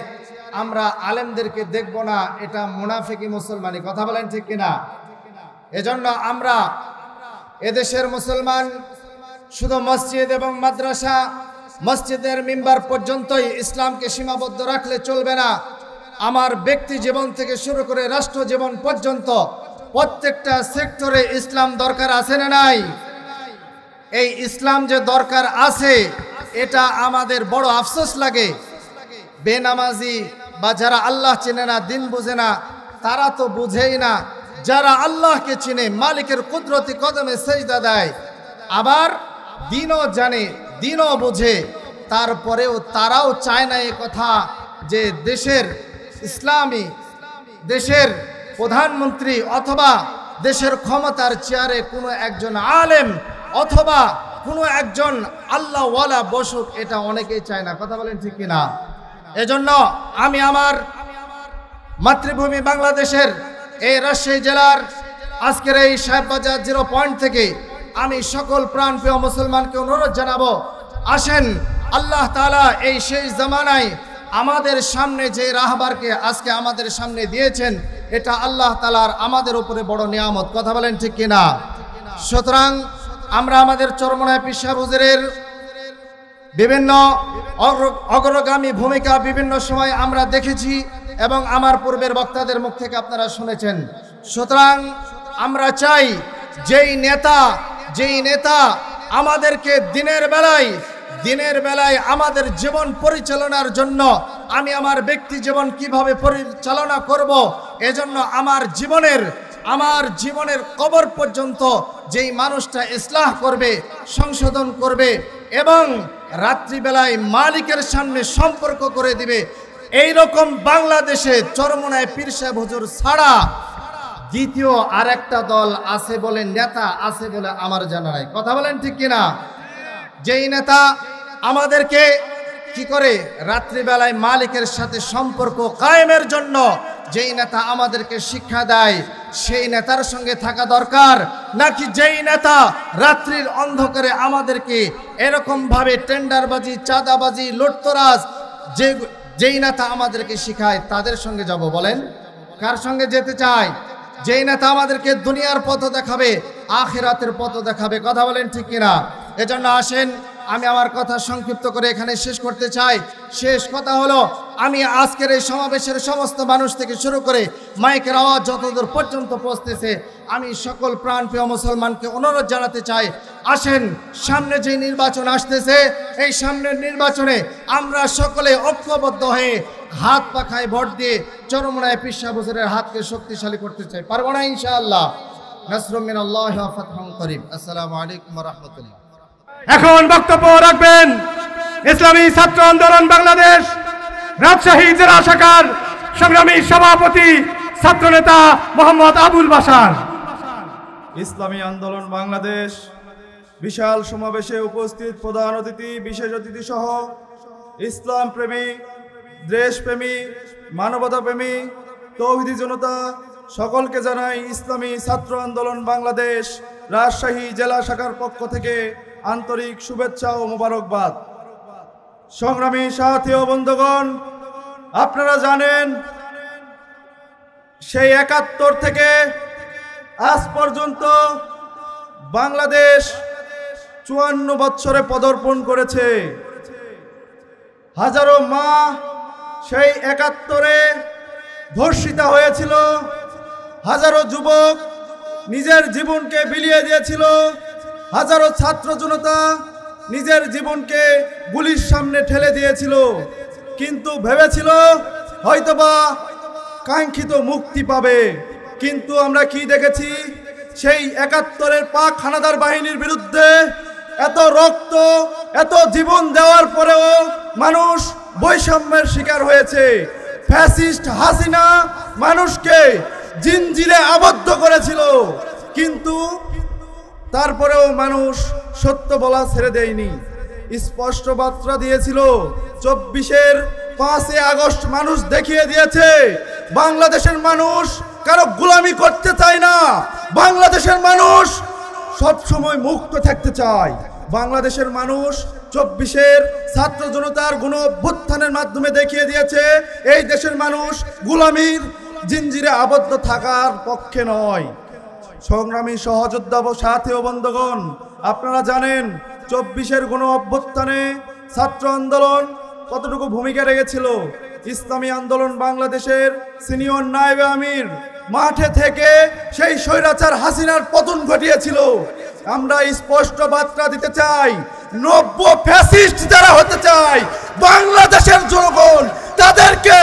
আমরা আলেমদেরকে দেখব না, এটা মুনাফিকি মুসলমানি। কথা বলেন ঠিক কিনা? এজন্য আমরা এদেশের মুসলমান শুধু মসজিদ এবং মাদ্রাসা, মসজিদের মিম্বার পর্যন্তই ইসলামকে সীমাবদ্ধ রাখলে চলবে না। আমার ব্যক্তি জীবন থেকে শুরু করে রাষ্ট্র জীবন পর্যন্ত প্রত্যেকটা সেক্টরে ইসলাম দরকার আছে না নাই? এই ইসলাম যে দরকার আছে, এটা আমাদের বড় আফসোস লাগে। বেনামাজি বা যারা আল্লাহ চেনে না, দিন বুঝে না, তারা তো বুঝেই না। যারা আল্লাহকে চিনে, মালিকের কুদরতি কদমে সেজদা দেয়, আবার দিনও জানে, দিনও বুঝে, তারপরেও তারাও চায় না এ কথা যে দেশের ইসলামী, দেশের প্রধানমন্ত্রী অথবা দেশের ক্ষমতার চেয়ারে কোনো একজন আলেম অথবা কোনো একজন আল্লাহওয়ালা বসুক, এটা অনেকেই চায় না। কথা বলেন ঠিক কিনা? এজন্য আমি আমার মাতৃভূমি বাংলাদেশের এই রাজশাহী জেলার আজকের এই সাহেববাজার 0 পয়েন্ট থেকে আমি সকল প্রাণপ্রিয় মুসলমানকে অনুরোধ জানাবো, আসেন আল্লাহ তাআলা এই শেষ জামানায় আমাদের সামনে যে রাহবারকে আজকে আমাদের সামনে দিয়েছেন, এটা আল্লাহ তাআলার আমাদের উপরে বড় নিয়ামত। কথা বলেন ঠিক কিনা? সুতরাং আমরা আমাদের চরমনাই পীর সাহেব হুজুরের বিভিন্ন অগ্রগামী ভূমিকা বিভিন্ন সময় আমরা দেখেছি এবং আমার পূর্বের বক্তাদের মুখ থেকে আপনারা শুনেছেন। সুতরাং আমরা চাই যেই নেতা আমাদেরকে দিনের বেলায় আমাদের জীবন পরিচালনার জন্য, আমি আমার ব্যক্তি জীবন কিভাবে পরিচালনা করব, এজন্য আমার জীবনের কবর পর্যন্ত যেই মানুষটা ইসলাহ করবে, সংশোধন করবে এবং রাত্রিবেলায় মালিকের সামনে সম্পর্ক করে দিবে, এই রকম বাংলাদেশে চরমনাই পীর সাহেব হুজুর ছাড়া দ্বিতীয় আরেকটা দল আছে বলে, নেতা আছে বলে আমার জানা নাই। কথা বলেন ঠিক কিনা? যেই নেতা আমাদেরকে কি করে রাত্রিবেলায় মালিকের সাথে সম্পর্ক কায়েমের জন্য যেই নেতা আমাদেরকে শিক্ষা দেয়, সেই নেতার সঙ্গে থাকা দরকার, নাকি যেই নেতা রাত্রির অন্ধকারে আমাদেরকে এরকম ভাবে টেন্ডারবাজি, চাঁদাবাজি, লুটতরাজ, যেই নেতা আমাদেরকে শিখায় তাদের সঙ্গে যাব? বলেন কার সঙ্গে যেতে চাই? যেই নেতা আমাদেরকে দুনিয়ার পথ দেখাবে, আখিরাতের পথ দেখাবে। কথা বলেন ঠিক কিনা? এজন্য আসেন আমি আমার কথা সংক্ষিপ্ত করে এখানে শেষ করতে চাই। শেষ কথা হলো, আমি আজকের এই সমাবেশের সমস্ত মানুষ থেকে শুরু করে মাইকের আওয়াজ যতদূর পর্যন্ত পৌঁছতেছে, আমি সকল প্রাণপ্রিয় মুসলমানকে অনুরোধ জানাতে চাই, আসেন সামনে যে নির্বাচন আসতেছে, এই সামনের নির্বাচনে আমরা সকলে ঐক্যবদ্ধ হয়ে হাত পাখায় ভোট দিয়ে চরমনায় পীর সাহেব হুজুরের হাতকে শক্তিশালী করতে চাই। পারবো না ইনশাআল্লাহ? নাসরুম মিনাল্লাহি ওয়া ফাতহুন করিব। আসসালামু আলাইকুম ওয়া রাহমাতুল্লাহ। এখন বক্তব্য রাখবেন ইসলামী ছাত্র আন্দোলন বাংলাদেশ রাজশাহী জেলা শাখার সংগ্রামী সভাপতি ছাত্রনেতা মোহাম্মদ আবুল বাশার। ইসলামী আন্দোলন বাংলাদেশ বিশাল সমাবেশে উপস্থিত প্রধান অতিথি, বিশেষ অতিথি সহ ইসলাম প্রেমী, দেশপ্রেমী, মানবতা প্রেমী, তৌহিদি জনতা সকলকে জানাই ইসলামী ছাত্র আন্দোলন বাংলাদেশ রাজশাহী জেলা শাখার পক্ষ থেকে আন্তরিক শুভেচ্ছা ও মোবারকবাদ। সংগ্রামী সাথী ও বন্ধুগণ, আপনারা জানেন সেই ৭১ থেকে আজ পর্যন্ত বাংলাদেশ ৫৪ বৎসরে পদার্পণ করেছে। হাজারো মা সেই ৭১-এ ধর্ষিতা হয়েছিল, হাজারো যুবক নিজের জীবনকে বিলিয়ে দিয়েছিল, হাজারো ছাত্র জনতা নিজের জীবনকে গুলির সামনে ঠেলে দিয়েছিল, কিন্তু ভেবেছিল হয়তোবা কাঙ্ক্ষিত মুক্তি পাবে। কিন্তু আমরা কি দেখেছি? সেই ৭১-এর পাক হানাদার বাহিনীর বিরুদ্ধে এত রক্ত, এত জীবন দেওয়ার পরেও মানুষ বৈষম্যের শিকার হয়েছে। ফ্যাসিস্ট হাসিনা মানুষকে জিনজিরে আবদ্ধ করেছিল, কিন্তু তারপরেও মানুষ সত্য বলা ছেড়ে দেয়নি। স্পষ্ট বার্তা দিয়েছিল। ২৪-এর ৫ই আগস্ট মানুষ দেখিয়ে দিয়েছে বাংলাদেশের মানুষ কারো গোলামি করতে চায় না, বাংলাদেশের মানুষ সবসময় মুক্ত থাকতে চায়। বাংলাদেশের মানুষ ২৪-এর ছাত্র জনতার গণ অভ্যুত্থানের মাধ্যমে দেখিয়ে দিয়েছে এই দেশের মানুষ গোলামির জিনজিরে আবদ্ধ থাকার পক্ষে নয়। সংগ্রামী সহযোদ্ধা ও সাথী ও বন্ধুগণ, আপনারা জানেন ২৪-এর গণ অভ্যুত্থানে ছাত্র আন্দোলন কতটুকু ভূমিকা রেখেছিল। ইসলামী আন্দোলন বাংলাদেশের সিনিয়র নায়েবে আমির মাঠে থেকে সেই স্বৈরাচার হাসিনার পতন ঘটিয়েছিল। আমরা স্পষ্ট বার্তা দিতে চাই, নব্য ফ্যাসিস্ট যারা হতে চায় বাংলাদেশের জনগণ তাদেরকে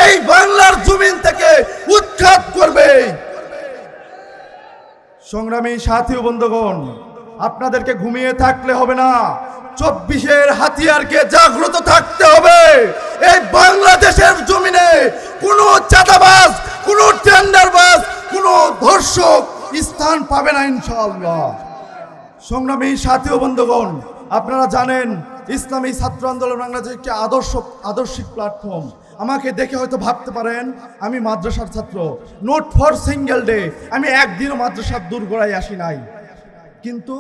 এই বাংলার জমিন থেকে উৎখাত করবে। সংগ্রামী সাথী ও বন্ধুগণ, আপনাদেরকে ঘুমিয়ে থাকলে হবে না, ২৪-এর হাতিয়ারকে জাগ্রত থাকতে হবে। এই বাংলাদেশের জমিনে কোনো চাঁদাবাজ, কোনো টেন্ডারবাজ, কোনো ধর্ষক স্থান পাবে না ইনশাআল্লাহ। সংগ্রামী সাথী ও বন্ধুগণ, আপনারা জানেন ইসলামী ছাত্র আন্দোলন বাংলাদেশ একটি আদর্শিক প্ল্যাটফর্ম। আমাকে দেখে হয়তো ভাবতে পারেন আমি মাদ্রাসার ছাত্র, নোট ফর সিঙ্গেল ডে, আমি একদিনও মাদ্রাসার দূরগোড়ায় আসি নাই। কিন্তু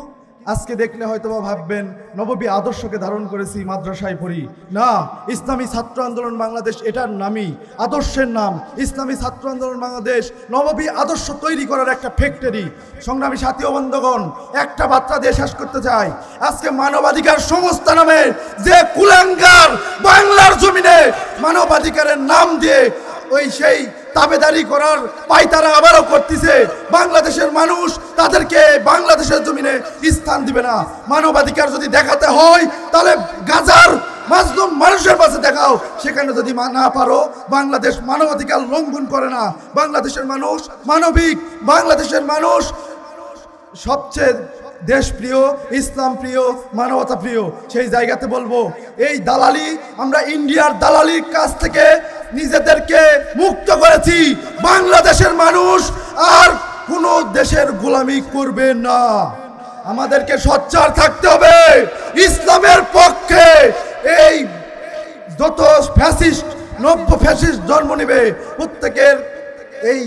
আজকে দেখলে হয়তো ভাববেন নববী আদর্শকে ধারণ করেছি, মাদ্রাসায় পড়ি না। ইসলামী ছাত্র আন্দোলন বাংলাদেশ এটার নামই, আদর্শের নাম ইসলামী ছাত্র আন্দোলন বাংলাদেশ, নববী আদর্শ তৈরি করার একটা ফ্যাক্টরি। সংগ্রামী সাথী ও বন্ধুগণ, একটা বার্তা দিয়ে শেষ করতে চাই। আজকে মানবাধিকার সংস্থা নামে যে কুলাঙ্গার বাংলার জমিনে মানবাধিকারের নাম দিয়ে সেই তাবেদারি করার পায়তারা আবারও করতেছে, বাংলাদেশের মানুষ তাদেরকে বাংলাদেশের জমিনে স্থান দিবে না। মানবাধিকার যদি দেখাতে হয় তাহলে গাজার মাজলুম মানুষের পাশে দেখাও, সেখানে যদি না পারো, বাংলাদেশ মানবাধিকার লঙ্ঘন করে না। বাংলাদেশের মানুষ মানবিক, বাংলাদেশের মানুষ সবচেয়ে দেশপ্রিয়, ইসলাম প্রিয়, মানবতা প্রিয়। সেই জায়গাতে বলবো, এই দালালি, আমরা ইন্ডিয়ার দালালির কাছ থেকে নিজেদেরকে মুক্ত করেছি। বাংলাদেশের মানুষ আর কোনো দেশের গোলামি করবে না। আমাদেরকে সোচ্চার থাকতে হবে ইসলামের পক্ষে। এই যত ফ্যাসিস্ট, নব্য ফ্যাসিস্ট জন্ম নেবে, প্রত্যেকের এই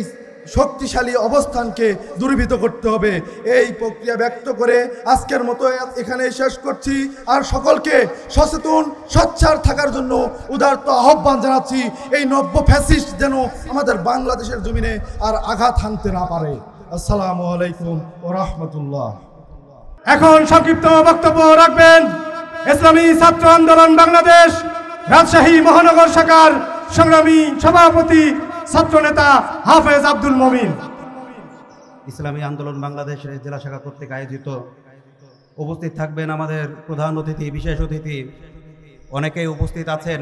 শক্তিশালী অবস্থানকে দূরীভূত করতে হবে। এই প্রক্রিয়া ব্যক্ত করে আজকের মতো এখানে শেষ করছি। আর সকলকে সচেতন, সোচ্চার থাকার জন্য উদারত আহ্বান জানাচ্ছি। এই নব্য ফ্যাসিস্ট যেন আমাদের বাংলাদেশের জমিনে আর আঘাত হানতে না পারে। আসসালামু আলাইকুম ওয়া রাহমাতুল্লাহ। এখন সংক্ষিপ্ত বক্তব্য রাখবেন ইসলামী ছাত্র আন্দোলন বাংলাদেশ রাজশাহী মহানগর শাখার সংগ্রামী সভাপতি ছাত্রনেতা হাফেজ আব্দুল মমিন। ইসলামী আন্দোলন বাংলাদেশের জেলা শাখা কর্তৃক আয়োজিত উপস্থিত থাকবেন আমাদের প্রধান অতিথি, বিশেষ অতিথি অনেকেই উপস্থিত আছেন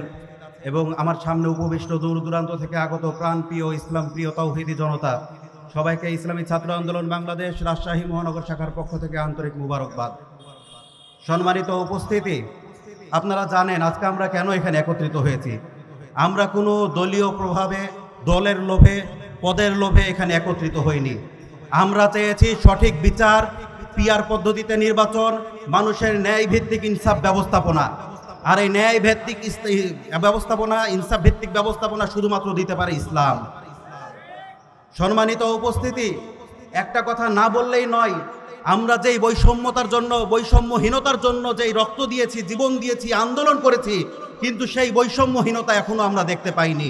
এবং আমার সামনে উপবিষ্ট দূর দূরান্ত থেকে আগত প্রাণপ্রিয় ইসলাম প্রিয় তাওহীদি জনতা, সবাইকে ইসলামী ছাত্র আন্দোলন বাংলাদেশ রাজশাহী মহানগর শাখার পক্ষ থেকে আন্তরিক মুবারকবাদ। সম্মানিত উপস্থিতি, আপনারা জানেন আজকে আমরা কেন এখানে একত্রিত হয়েছি। আমরা কোনো দলীয় প্রভাবে, দলের লোভে, পদের লোভে এখানে একত্রিত হইনি। আমরা চেয়েছি সঠিক বিচার, পিআর পদ্ধতিতে নির্বাচন, মানুষের ন্যায় ভিত্তিক ইনসাফ ব্যবস্থাপনা। আর এই ন্যায় ভিত্তিক ব্যবস্থাপনা, ইনসাফ ভিত্তিক ব্যবস্থাপনা শুধুমাত্র দিতে পারে ইসলাম। সম্মানিত উপস্থিতি, একটা কথা না বললেই নয়, আমরা যেই বৈষম্যতার জন্য, বৈষম্যহীনতার জন্য যেই রক্ত দিয়েছি, জীবন দিয়েছি, আন্দোলন করেছি, কিন্তু সেই বৈষম্যহীনতা এখনো আমরা দেখতে পাইনি।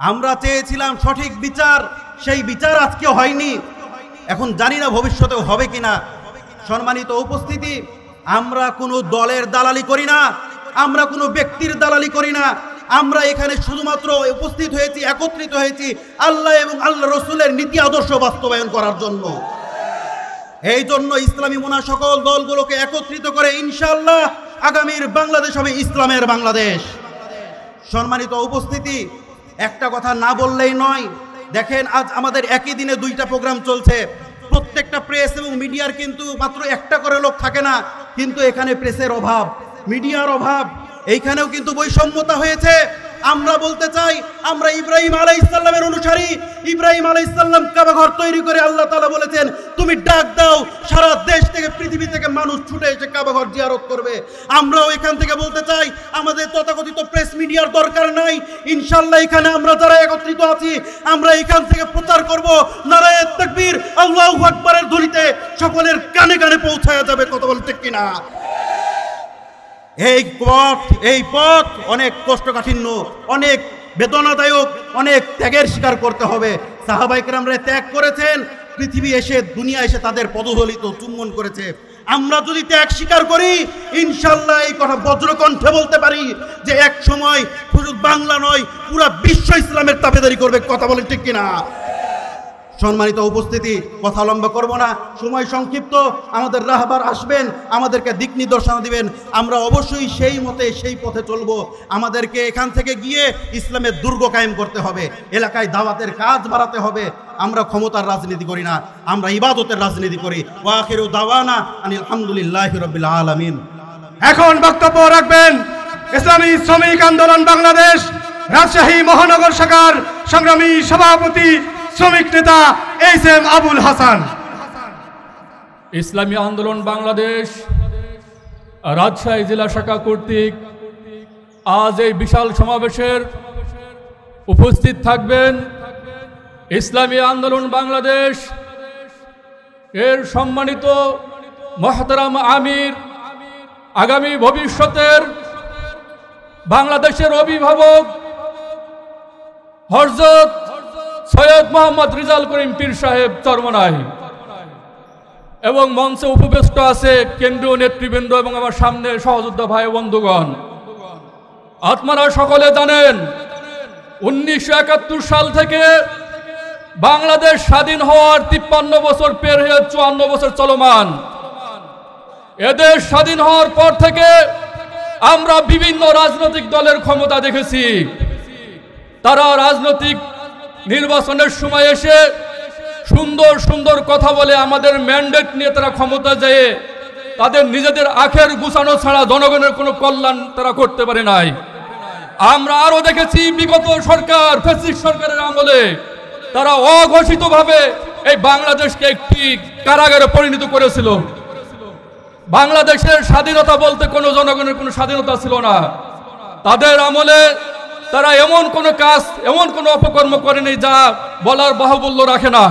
আমরা চেয়েছিলাম সঠিক বিচার, সেই বিচার আজকে হয়নি, এখন জানি না ভবিষ্যতেও হবে কিনা। সম্মানিত উপস্থিতি, আমরা কোনো দলের দালালি করি না, আমরা কোনো ব্যক্তির দালালি করি না। আমরা এখানে শুধুমাত্র উপস্থিত হয়েছি, একত্রিত হয়েছি আল্লাহ এবং আল্লাহ রসুলের নীতি আদর্শ বাস্তবায়ন করার জন্য। এই জন্য ইসলামী মুনা সকল দলগুলোকে একত্রিত করে ইনশাআল্লাহ আগামীর বাংলাদেশ হবে ইসলামের বাংলাদেশ। সম্মানিত উপস্থিতি, একটা কথা না বললেই নয়, দেখেন আজ আমাদের একই দিনে দুইটা প্রোগ্রাম চলছে। প্রত্যেকটা প্রেস এবং মিডিয়ার কিন্তু মাত্র একটা করে লোক থাকে না, কিন্তু এখানে প্রেসের অভাব, মিডিয়ার অভাব, এইখানেও কিন্তু বৈষম্যতা হয়েছে। আমরা বলতে চাই, আমরা ইব্রাহিম আলাইহিস সালামের অনুসারী। ইব্রাহিম আলাইহিস সালাম কাবা ঘর তৈরি করে আল্লাহ তাআলা বলেছেন, তুমি ডাক দাও, সারা দেশ থেকে, পৃথিবী থেকে মানুষ ছুটে এসে কাবা ঘর জিয়ারত করবে। আমরাও এখান থেকে বলতে চাই, আমাদের তথাকথিত প্রেস মিডিয়ার দরকার নাই। ইনশাআল্লাহ এখানে আমরা যারা একত্রিত আছি, আমরা এখান থেকে প্রচার করব নারায়ে তাকবীর, আল্লাহু আকবারের ধ্বনিতে সকলের কানে কানে পৌঁছায়া যাবে। কথা বলতে কিনা? এই পথ অনেক কোষ্ঠকাঠিন্য, অনেক বেদনাদায়ক, অনেক ত্যাগের স্বীকার করতে হবে। সাহাবায়ে কেরামরা ত্যাগ করেছেন, পৃথিবী এসে, দুনিয়া এসে তাদের পদধূলিত চুম্বন করেছে। আমরা যদি ত্যাগ স্বীকার করি, ইনশাআল্লাহ এই কথা বজ্রকণ্ঠে বলতে পারি যে এক সময় শুধু বাংলা নয়, পুরো বিশ্ব ইসলামের তাবেদারি করবে। কথা বলেন ঠিক কিনা? সম্মানিত উপস্থিতি, কথা লম্বা করব না, সময় সংক্ষিপ্ত। আমাদের রাহবার আসবেন, আমাদেরকে দিক নির্দেশনা দিবেন, আমরা অবশ্যই সেই মতে, সেই পথে চলব। আমাদেরকে এখান থেকে গিয়ে ইসলামের দুর্গ কায়েম করতে হবে, এলাকায় দাওয়াতের কাজ বাড়াতে হবে। আমরা ক্ষমতার রাজনীতি করি না, আমরা ইবাদতের রাজনীতি করি। ওয়া আখিরু দাওয়ানা আনিল হামদুলিল্লাহি রাব্বিল আলামিন। এখন বক্তব্য রাখবেন ইসলামী শ্রমিক আন্দোলন বাংলাদেশ রাজশাহী মহানগর শাখার সংগ্রামী সভাপতি, শ্রমিক নেতা এইচ.এম. আবুল হাসান। ইসলামী আন্দোলন বাংলাদেশ রাজশাহী জেলা শাখা কর্তৃক আজ এই বিশাল সমাবেশের উপস্থিত থাকবেন ইসলামী আন্দোলন বাংলাদেশ এর সম্মানিত মহতারাম আমির, আগামী ভবিষ্যতের বাংলাদেশের অভিভাবক হযরত সৈয়দ মোহাম্মদ রিজাল করিম পীর সাহেব চরমনাই, এবং মঞ্চে উপবিষ্ট আছে কেন্দ্রীয় নেতৃবৃন্দ এবং আমার সামনে সহযোদ্ধা ভাই বন্ধুগণ। আপনারা সকলে জানেন 1971 সাল থেকে বাংলাদেশ স্বাধীন হওয়ার 53 বছর পের হয়ে 54 বছর চলমান। এদেশ স্বাধীন হওয়ার পর থেকে আমরা বিভিন্ন রাজনৈতিক দলের ক্ষমতা দেখেছি। তারা রাজনৈতিক নির্বাচনের সময় এসে সুন্দর সুন্দর কথা বলে আমাদের ম্যান্ডেট নিয়ে তারা ক্ষমতা যেয়ে তাদের নিজেদের আখের গুছানো ছাড়া জনগণের কোনো কল্যাণ তারা করতে পারে নাই। আমরা আরো দেখেছি বিগত সরকার, ফ্যাসিস্ট সরকারের আমলে তারা অঘোষিতভাবে এই বাংলাদেশকে একটি কারাগারে পরিণত করেছিল। বাংলাদেশের স্বাধীনতা বলতে কোনো জনগণের কোনো স্বাধীনতা ছিল না। তাদের আমলে তারা এমন কোনো কাজ, এমন কোনো অপকর্ম করেনি যা বলার বাহুল্য রাখে না।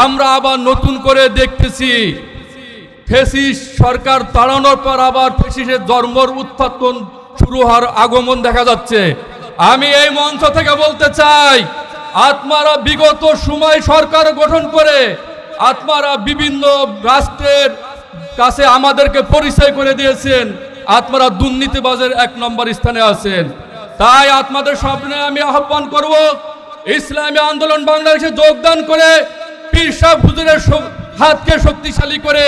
আমরা আবার নতুন করে দেখতেছি ফ্যাসিস্ট সরকার তাড়ানোর পর আবার ফ্যাসিস্টের জন্মর উৎপাদন শুরু হওয়ার আগমন দেখা যাচ্ছে। আমি এই মঞ্চ থেকে বলতে চাই, আপনারা বিগত সময় সরকার গঠন করে আপনারা বিভিন্ন রাষ্ট্রের কাছে আমাদেরকে পরিচয় করে দিয়েছেন আপনারা দুর্নীতিবাজের 1 নম্বর স্থানে আছেন। তাই আপনাদের সামনে আমি আহ্বান করব, ইসলামী আন্দোলন বাংলাদেশে যোগদান করে পীর সাহেব হুজুরের হাতকে শক্তিশালী করে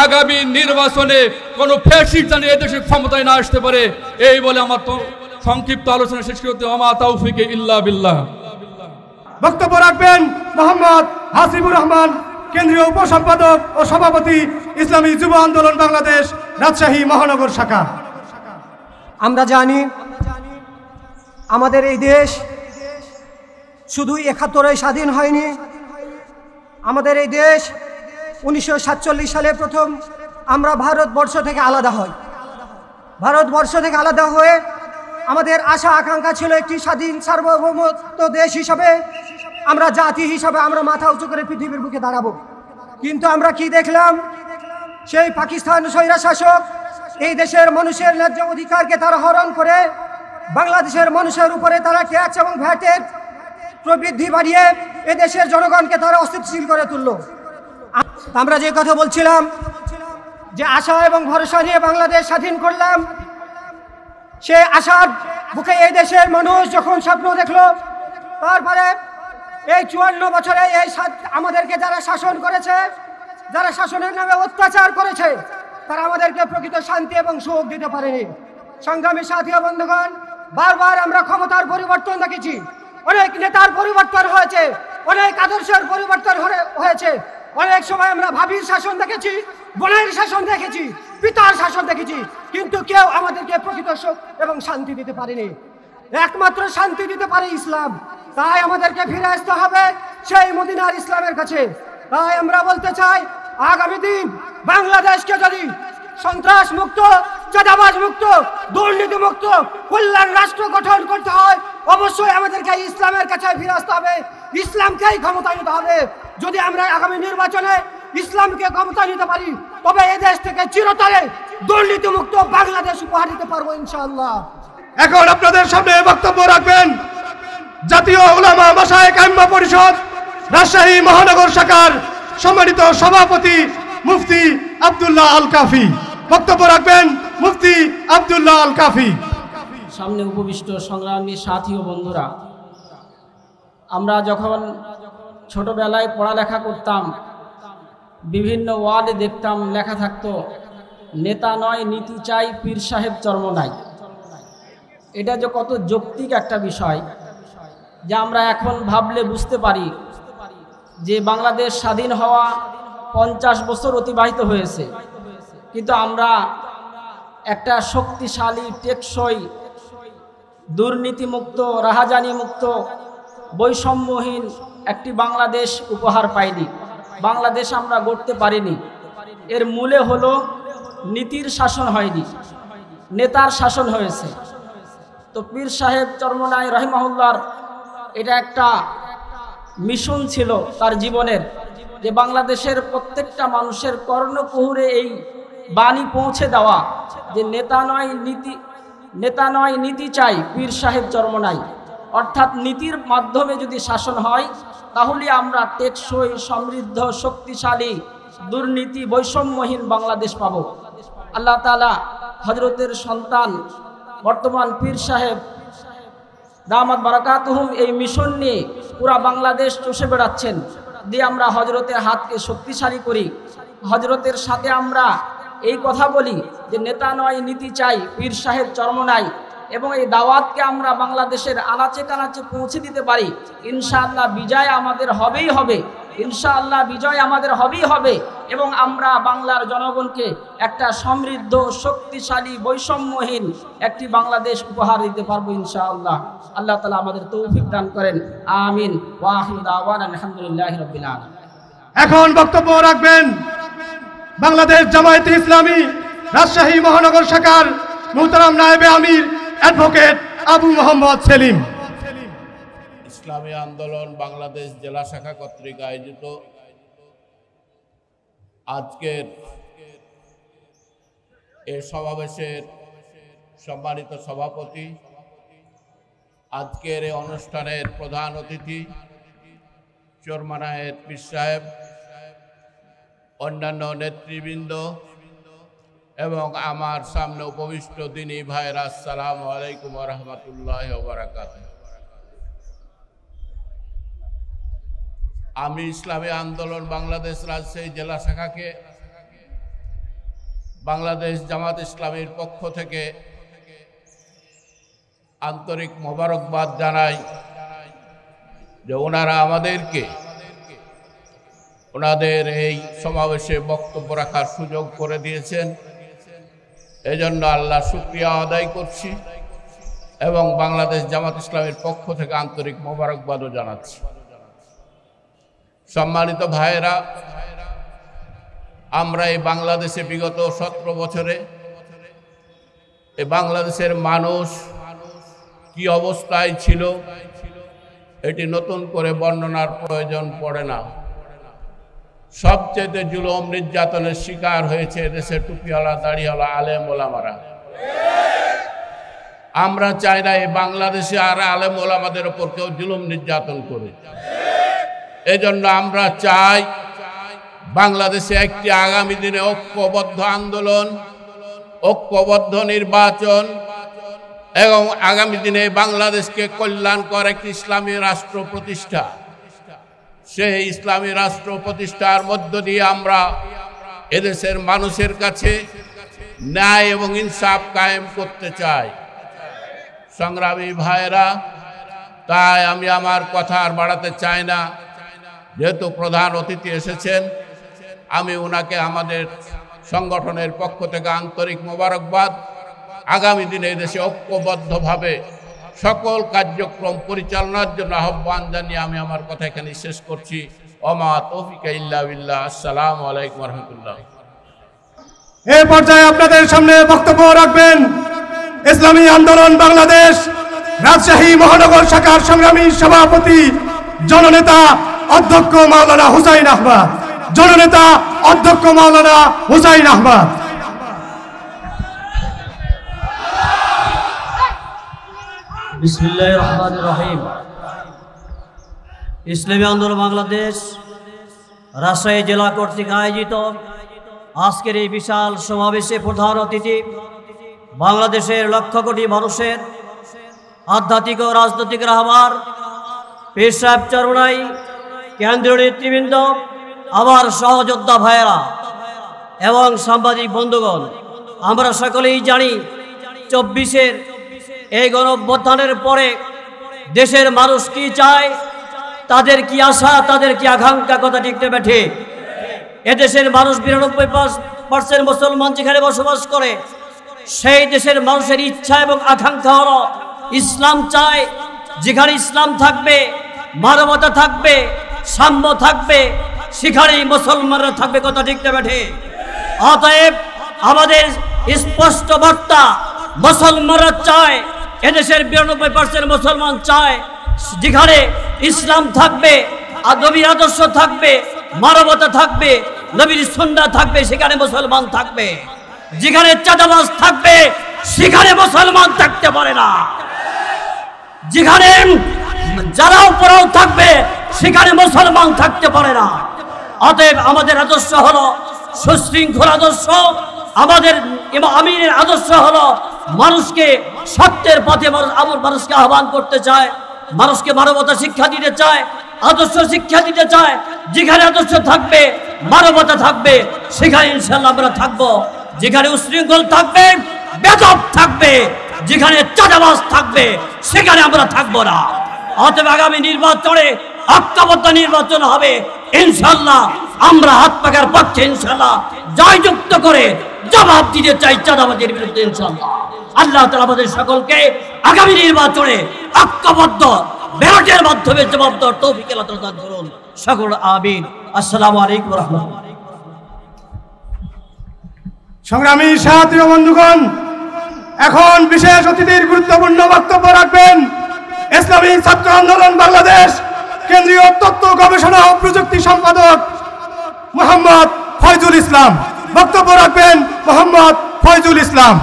আগামী নির্বাচনে কোনো ফ্যাসিস্ট যেন এদেশে ক্ষমতায় না আসতে পারে, এই বলে আমার তো সংক্ষিপ্ত আলোচনা শেষ করতে ওমা তাওফিকে ইল্লা বিল্লাহ। বক্তব্য রাখবেন মোহাম্মদ হাসিবুর রহমান, কেন্দ্রীয় উপসম্পাদক ও সভাপতি, ইসলামী যুব আন্দোলন বাংলাদেশ, রাজশাহী মহানগর শাখা। আমরা জানি আমাদের এই দেশ শুধু ৭১ স্বাধীন হয়নি। আমাদের এই দেশ 1947 সালে প্রথম আমরা ভারতবর্ষ থেকে আলাদা হই। ভারতবর্ষ থেকে আলাদা হয়ে আমাদের আশা আকাঙ্ক্ষা ছিল একটি স্বাধীন সার্বভৌমত্ব দেশ হিসাবে, আমরা জাতি হিসাবে আমরা মাথা উঁচু করে পৃথিবীর বুকে দাঁড়াবো। কিন্তু আমরা কি দেখলাম? সেই পাকিস্তান স্বৈরশাসক এই দেশের মানুষের ন্যায্য অধিকারকে তারা হরণ করে বাংলাদেশের মানুষের উপরে তারা ট্যাক্স এবং ভ্যাটের প্রবৃদ্ধি বাড়িয়ে এ দেশের জনগণকে তারা অস্থিতিশীল করে তুলল। আমরা যে কথা বলছিলাম যে আশা এবং ভরসা নিয়ে বাংলাদেশ স্বাধীন করলাম, সে আশার বুকে এই দেশের মানুষ যখন স্বপ্ন দেখলো, তারপরে এই 54 বছরে এই আমাদেরকে যারা শাসন করেছে, যারা শাসনের নামে অত্যাচার করেছে, তারা আমাদেরকে প্রকৃত শান্তি এবং সুখ দিতে পারেনি। সংগ্রামী সাথী ও বন্ধুগণ, বারবার আমরা ক্ষমতার পরিবর্তন দেখেছি, অনেক নেতার পরিবর্তন হয়েছে, অনেক আদর্শের পরিবর্তন হয়েছে। অনেক সময় আমরা ভাবির শাসন দেখেছি, বোনের শাসন দেখেছি, পিতার শাসন দেখেছি, কিন্তু কেউ আমাদেরকে প্রকৃত সুখ এবং শান্তি দিতে পারেনি। একমাত্র শান্তি দিতে পারে ইসলাম। তাই আমাদেরকে ফিরে আসতে হবে সেই মদিনার ইসলামের কাছে। তাই আমরা বলতে চাই, আগামী দিন বাংলাদেশকে যদি সন্ত্রাস মুক্ত, চাঁদাবাজ মুক্ত, দুর্নীতি মুক্ত কল্যাণ রাষ্ট্র গঠন করতে হয়, অবশ্যই আমাদেরকে ইসলামের কাছে ফিরে আসতে হবে, ইসলামকেই ক্ষমতা নিতে হবে। যদি আমরা আগামী নির্বাচনে ইসলামকে ক্ষমতা নিতে পারি, তবে এই দেশ থেকে চিরতরে দুর্নীতি মুক্ত বাংলাদেশ উপহার দিতে পারবো ইনশাআল্লাহ। এখন আপনাদের সামনে বক্তব্য রাখবেন জাতীয় উলামা মাশায়েখ আইম্মা পরিষদ রাজশাহী মহানগর শাখার সম্মানিত সভাপতি মুফতি আব্দুল্লাহ আল কাফি। বক্তব্য রাখবেন মুফতি আব্দুল্লাহ আল কাফি। সামনে উপবিষ্ট সংগ্রামী সাথী ও বন্ধুরা, আমরা যখন ছোটবেলায় পড়ালেখা করতাম, বিভিন্ন ওয়ার্ডে দেখতাম লেখা থাকতো, নেতা নয় নীতি চাই, পীর সাহেব চর্ম নাই। এটা যে কত যৌক্তিক একটা বিষয়, যা আমরা এখন ভাবলে বুঝতে পারি যে বাংলাদেশ স্বাধীন হওয়া 50 বছর অতিবাহিত হয়েছে, কিন্তু আমরা একটা শক্তিশালী, টেকসই, দুর্নীতিমুক্ত, রাহাজানি মুক্ত, বৈষম্যহীন একটি বাংলাদেশ উপহার পাইনি। বাংলাদেশ আমরা গড়তে পারিনি। এর মূলে হলো নীতির শাসন হয়নি, নেতার শাসন হয়েছে। তো পীর সাহেব চরমনাই রহিমাহুল্লাহর এটা একটা মিশন ছিল তার জীবনের, যে বাংলাদেশের প্রত্যেকটা মানুষের কর্ণকুহুরে এই বাণী পৌঁছে দেওয়া যে নেতা নয় নীতি চাই, পীর সাহেব চরমনাই। অর্থাৎ নীতির মাধ্যমে যদি শাসন হয়, তাহলে আমরা টেকসই, সমৃদ্ধ, শক্তিশালী, দুর্নীতি বৈষম্যহীন বাংলাদেশ পাব। আল্লাহ তাআলা হযরতের সন্তান বর্তমান পীর সাহেব দামাত বারাকাতুহুম এই মিশন নিয়ে পুরা বাংলাদেশ চষে বেড়াচ্ছেন। দিয়ে আমরা হযরতের হাতকে শক্তিশালী করি, হযরতের সাথে আমরা এই কথা বলি যে নেতা নয় নীতি চাই, পীর সাহেব চর্ম নাই, এবং এই দাওয়াতকে আমরা বাংলাদেশের আনাচে কানাচে পৌঁছে দিতে পারি, ইনশাআল্লাহ বিজয় আমাদের হবেই হবে, ইনশাআল্লাহ বিজয় আমাদের হবেই হবে। এবং আমরা বাংলার জনগণকে একটা সমৃদ্ধ, শক্তিশালী, বৈষম্যহীন একটি বাংলাদেশ উপহার দিতে পারবো ইনশাআল্লাহ। আল্লাহ তাআলা আমাদের তৌফিক দান করেন, আমিন। ওয়া আখিরু দাওয়ানা আলহামদুলিল্লাহি রাব্বিল আলামিন। এখন বক্তব্য রাখবেন বাংলাদেশ জামায়াতে ইসলামী রাজশাহী মহানগর শাখার মুহতারাম নায়েবে আমির অ্যাডভোকেট আবু মোহাম্মদ সেলিম। ইসলামী আন্দোলন বাংলাদেশ জেলা শাখা কর্তৃক আয়োজিত আজকের এই সমাবেশের সম্মানিত সভাপতি, আজকের এই অনুষ্ঠানের প্রধান অতিথি চরমনায়ের পীর সাহেব, অন্যান্য নেতৃবৃন্দ, এবং আমার সামনে উপবিষ্ট দিনী ভাইরা, আসসালামু আলাইকুম ওয়া রাহমাতুল্লাহি ওয়া বারাকাতুহু। আমি ইসলামী আন্দোলন বাংলাদেশ রাজশাহী জেলা শাখাকে বাংলাদেশ জামাত ইসলামীর পক্ষ থেকে আন্তরিক মোবারকবাদ জানাই যে ওনারা আমাদেরকে ওনাদের এই সমাবেশে বক্তব্য রাখার সুযোগ করে দিয়েছেন। এজন্য আল্লাহ শুকরিয়া আদায় করছি এবং বাংলাদেশ জামাত ইসলামের পক্ষ থেকে আন্তরিক মোবারকবাদও জানাচ্ছি। সম্মানিত ভাইয়েরা, আমরা এই বাংলাদেশে বিগত 17 বছরে এই বাংলাদেশের মানুষ কি অবস্থায় ছিল এটি নতুন করে বর্ণনার প্রয়োজন পড়ে না। সবচেয়ে জুলুম নির্যাতনের শিকার হয়েছে দেশের টুপিওয়ালা দাড়িওয়ালা আলেম ওলামারা। আমরা চাই না এই বাংলাদেশে আর আলেম ওলামাদের ওপর কেউ জুলুম নির্যাতন করে। এজন্য আমরা চাই বাংলাদেশে একটি আগামী দিনে ঐক্যবদ্ধ আন্দোলন, ঐক্যবদ্ধ নির্বাচন এবং আগামী দিনে বাংলাদেশকে কল্যাণকর একটি ইসলামী রাষ্ট্র প্রতিষ্ঠা। সেই ইসলামী রাষ্ট্র প্রতিষ্ঠার মধ্য দিয়ে আমরা এদেশের মানুষের কাছে ন্যায় এবং ইনসাফ কায়েম করতে চাই। সংগ্রামী ভাইয়েরা, তাই আমি আমার কথা আর বাড়াতে চাই না। যেহেতু প্রধান অতিথি এসেছেন, আমি ওনাকে আমাদের সংগঠনের পক্ষ থেকে আন্তরিক মোবারকবাদ, আগামী দিনে দেশে ঐক্যবদ্ধভাবে সকল কার্যক্রম পরিচালনার জন্য আহ্বান জানিয়ে আমি আমার কথা এখানে শেষ করছি। ওমা তৌফিক ইল্লা বিল্লাহ। আসসালামু আলাইকুম ওয়া রাহমাতুল্লাহ। এই পর্যায়ে আপনাদের সামনে বক্তব্য রাখবেন ইসলামী আন্দোলন বাংলাদেশ রাজশাহী মহানগর শাখার সংগ্রামী সভাপতি জননেতা অধ্যক্ষ মাওলানা হুসাইন আহমদ। জননেতা অধ্যক্ষ মাওলানা হুসাইন আহমদ। বিসমিল্লাহির রহমানির রহিম। ইসলামী আন্দোলন বাংলাদেশ রাজশাহী জেলা কর্তৃক আয়োজিত আজকের এই বিশাল সমাবেশে প্রধান অতিথি বাংলাদেশের লক্ষ কোটি মানুষের আধ্যাত্মিক ও রাজনৈতিক রাহবার পীর সাহেব চরমনাই, কেন্দ্রীয় নেতৃবৃন্দ, আমার সহযোদ্ধা ভাইয়েরা এবং সাংবাদিক বন্ধুগণ, আমরা সকলেই জানি 24-এর এই গণঅভ্যুত্থানের পরে দেশের মানুষ কি চায়, তাদের কি আশা, তাদের কি আকাঙ্ক্ষা, কথা ঠিক না বেঠে। এদেশের মানুষ 92% মুসলমান যেখানে বসবাস করে, সেই দেশের মানুষের ইচ্ছা এবং আকাঙ্ক্ষা হলো ইসলাম চায়। যেখানে ইসলাম থাকবে, মানবতা থাকবে, সাম্য থাকবে, সেখানেই মুসলমানরা থাকবে, কথা ঠিক না বেঠে। অতএব আমাদের স্পষ্ট বার্তা, মুসলমানরা চায়, এদেশের 92% মুসলমান চায় যেখানে ইসলাম থাকবে, আর নবীর আদর্শ থাকবে, মানবতা থাকবে, নবীর সুন্নাহ থাকবে, সেখানে মুসলমান থাকবে। যেখানে চাঁদাবাজ থাকবে, সেখানে মুসলমান থাকতে পারে না। যেখানে যারাও পরাও থাকবে, সেখানে মুসলমান থাকতে পারে না। অতএব আমাদের আদর্শ হলো সুশৃঙ্খল আদর্শ। আমাদের আমিরের আদর্শ হলো মানুষকে সত্যের পথে মানুষকে আহ্বান করতে চায়, মানুষকে মানবতা শিক্ষা দিতে চায়, আদর্শ শিক্ষা দিতে চায়। যেখানে আদর্শ থাকবে, মানবতা থাকবে, সেখানে ইনশাআল্লাহ আমরা থাকবো। যেখানে উশৃঙ্খল থাকবে, বেদব থাকবে, যেখানে চাঁদাবাজ থাকবে, সেখানে আমরা থাকবো না। অতএব আগামী নির্বাচনে ঐক্যবদ্ধ নির্বাচন হবে ইনশাআল্লাহ। আমরা হাত পাকার পক্ষে ইনশাআল্লাহ জয়যুক্ত করে জবাব দিতে চাই চাঁদাবাজের বিরুদ্ধে ইনশাআল্লাহ। আল্লাহ তাআলা আমাদের সকলকে আগামী নির্বাচনে ঐক্যবদ্ধ ব্যালটের মাধ্যমে জবাব দেওয়ার তৌফিক আল্লাহ তাআলা দান করুন। সকল আমিন। আসসালামু আলাইকুম ওয়া রাহমাতুল্লাহ। সংগ্রামী সাথী ও বন্ধুগণ, এখন বিশেষ অতিথির গুরুত্বপূর্ণ বক্তব্য রাখবেন ইসলামী ছাত্র আন্দোলন বাংলাদেশ কেন্দ্রীয় তথ্য গবেষণা ও প্রযুক্তি সম্পাদক মোহাম্মদ ফয়জুল ইসলাম। বক্তব্য রাখবেন মোহাম্মদ ফয়জুল ইসলাম।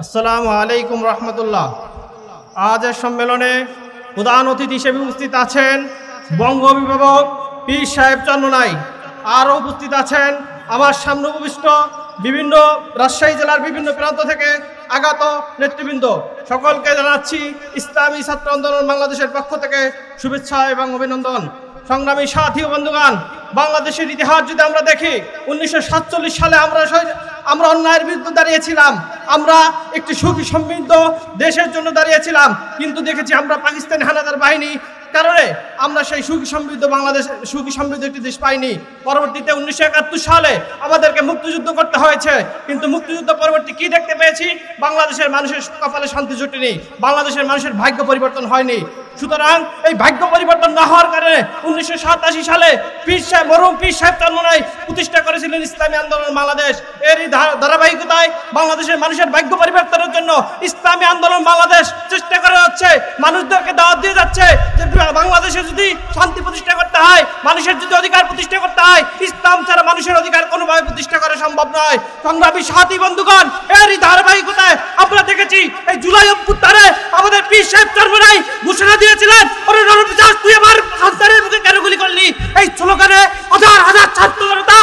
আসসালামু আলাইকুম রহমতুল্লাহ। আজের সম্মেলনে প্রধান অতিথি হিসেবে উপস্থিত আছেন বঙ্গ অভিভাবক পীর সাহেব চরমনাই। আরও উপস্থিত আছেন আমার সামনে উপবিষ্ট বিভিন্ন রাজশাহী জেলার বিভিন্ন প্রান্ত থেকে আগত নেতৃবৃন্দ সকলকে জানাচ্ছি ইসলামী ছাত্র আন্দোলন বাংলাদেশের পক্ষ থেকে শুভেচ্ছা এবং অভিনন্দন। সংগ্রামী সাথী ও বন্ধুগণ, বাংলাদেশের ইতিহাস যদি আমরা দেখি, 1947 সালে আমরা অন্যায়ের বিরুদ্ধে দাঁড়িয়েছিলাম, আমরা একটি সুখী সমৃদ্ধ দেশের জন্য দাঁড়িয়েছিলাম, কিন্তু দেখেছি আমরা পাকিস্তানি হানাদার বাহিনী কারণে আমরা সেই সুখী সমৃদ্ধ বাংলাদেশ, সুখী সমৃদ্ধ একটি দেশ পাইনি। পরবর্তীতে 1971 সালে আমাদেরকে মুক্তিযুদ্ধ করতে হয়েছে, কিন্তু মুক্তিযুদ্ধ পরবর্তী কি দেখতে পেয়েছি? বাংলাদেশের মানুষের কপালে শান্তি জুটেনি, বাংলাদেশের মানুষের ভাগ্য পরিবর্তন হয়নি। সুতরাং এই ভাগ্য পরিবর্তন না হওয়ার কারণে 1987 সালে মরহুম পীর সাহেব চরমনাই প্রতিষ্ঠা করেছিলেন ইসলামী আন্দোলন বাংলাদেশ। এরই ধারাবাহিকতায় বাংলাদেশের মানুষের ভাগ্য পরিবর্তনের জন্য ইসলামী আন্দোলন বাংলাদেশ চেষ্টা করে যাচ্ছে, মানুষদেরকে দাওয়াত দিয়ে যাচ্ছে যে বাংলাদেশে যদি শান্তি প্রতিষ্ঠা করতে হয়, মানুষের যদি অধিকার প্রতিষ্ঠা করতে হয়, ইসলাম ছাড়া মানুষের অধিকার কোনোভাবে প্রতিষ্ঠা করা সম্ভব নয়। সংগ্রামী সাথী বন্ধুগণ, এরই ধারাবাহিকতায় আমরা দেখেছি এই জুলাই অভ্যুত্থানে আমাদের পীর সাহেব চরমনাই ঘোষণা দিয়েছিলেন, ওরে রণবিচার তুই আমার সন্তানের মুখে কেন গুলি করলি? এই স্লোগানে হাজার হাজার ছাত্র জনতা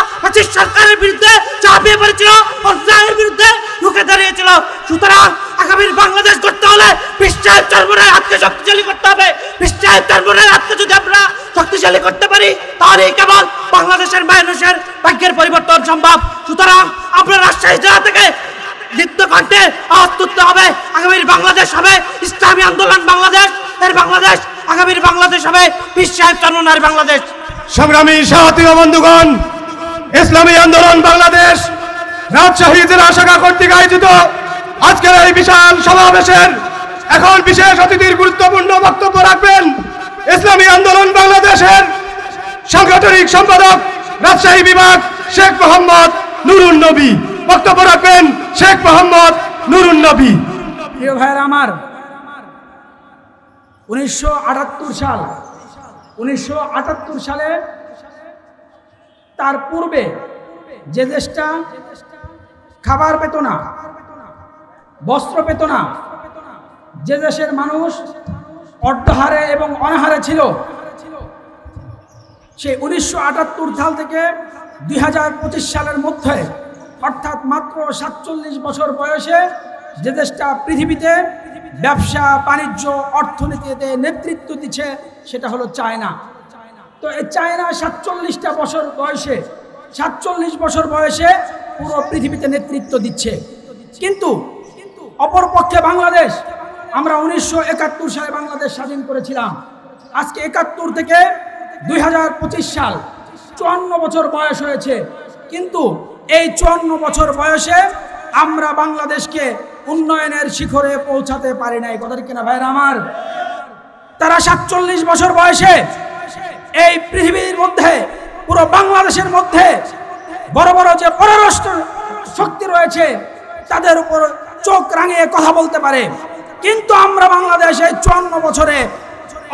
সরকারের বিরুদ্ধে ঝাঁপিয়ে পড়েছিল, অন্যায়ের বিরুদ্ধে রুখে দাঁড়িয়েছিল। সুতরাং আগামীর বাংলাদেশ করতে হলে পীর সাহেব চরমনাই হাতকে শক্তিশালী করতে হবে। পীর সাহেব চরমনাই হাতকে যদি আমরা শক্তিশালী করতে পারি, তাহলে কেবল বাংলাদেশের মানুষের ভাগ্যের পরিবর্তন সম্ভব। সুতরাং আমরা রাজশাহী জেলা থেকে দীপ্ত কণ্ঠে আওয়াজ তুলতে হবে, আগামীর বাংলাদেশ হবে ইসলামী আন্দোলন বাংলাদেশ এর বাংলাদেশ, আগামীর বাংলাদেশ হবে পীর সাহেব চরমনাইয়ের বাংলাদেশ। সংগ্রামী সাথী ও বন্ধুগণ, ইসলামী আন্দোলন বাংলাদেশ রাজশাহী জেলা শাখা কর্তৃক আয়োজিত আজকের এই বিশাল সমাবেশের এখন বিশেষ অতিথির গুরুত্বপূর্ণ বক্তব্য রাখবেন ইসলামী আন্দোলন বাংলাদেশের সাংগঠনিক সম্পাদক রাজশাহী বিভাগ শেখ মোহাম্মদ নুরুন নবী। বক্তব্য রাখবেন শেখ মোহাম্মদ নুরুন নবী। প্রিয় ভাইয়েরা আমার, 1978 সালে তার পূর্বে যে দেশটা খাবার পেত না, বস্ত্র পেত না, যে দেশের মানুষ অর্ধহারে এবং অনাহারে ছিল, সেই 1978 সাল থেকে 2025 সালের মধ্যে, অর্থাৎ মাত্র 47 বছর বয়সে যে দেশটা পৃথিবীতে ব্যবসা বাণিজ্য অর্থনীতিতে নেতৃত্ব দিচ্ছে, সেটা হলো চায়না। তো এই চায়না 47 বছর বয়সে পুরো পৃথিবীতে নেতৃত্ব দিচ্ছে। কিন্তু অপরপক্ষে বাংলাদেশ, আমরা 1971 সালে বাংলাদেশ স্বাধীন করেছিলাম। আজকে 71 থেকে 2025 সাল 54 বছর বয়স হয়েছে, কিন্তু এই 54 বছর বয়সে আমরা বাংলাদেশকে উন্নয়নের শিখরে পৌঁছাতে পারি নাই। কথা ঠিক কিনা ভাইরা আমার? তারা 47 বছর বয়সে এই পৃথিবীর মধ্যে, পুরো বাংলাদেশের মধ্যে বড় বড় যে পররাষ্ট্র শক্তি রয়েছে তাদের উপর চোখ রাঙিয়ে কথা বলতে পারে, কিন্তু আমরা বাংলাদেশে 54 বছরে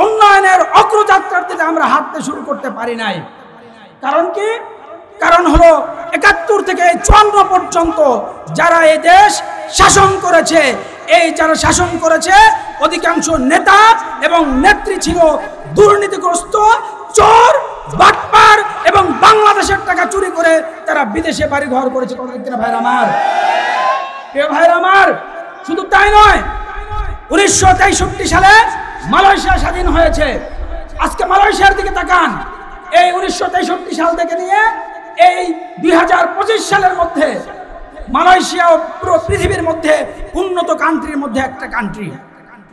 উন্নয়নের অগ্রযাত্রার দিকে আমরা হাঁটতে শুরু করতে পারি নাই। কারণ কি? কারণ হলো 71 থেকে 54 পর্যন্ত যারা এই দেশ শাসন করেছে, এই যারা শাসন করেছে অধিকাংশ নেতা এবং নেত্রী ছিল দুর্নীতিগ্রস্ত, চোর, বাটপার এবং বাংলাদেশের টাকা চুরি করে তারা বিদেশে বাড়ি ঘর করেছে। ভাইরা আমার, প্রিয় ভাইরা আমার, শুধু তাই নয়, 1963 সালে মালয়েশিয়া স্বাধীন হয়েছে। আজকে মালয়েশিয়ার দিকে তাকান, এই 1963 সাল থেকে নিয়ে এই 2025 সালের মধ্যে মালয়েশিয়া পুরো পৃথিবীর মধ্যে উন্নত কান্ট্রির মধ্যে একটা কান্ট্রি।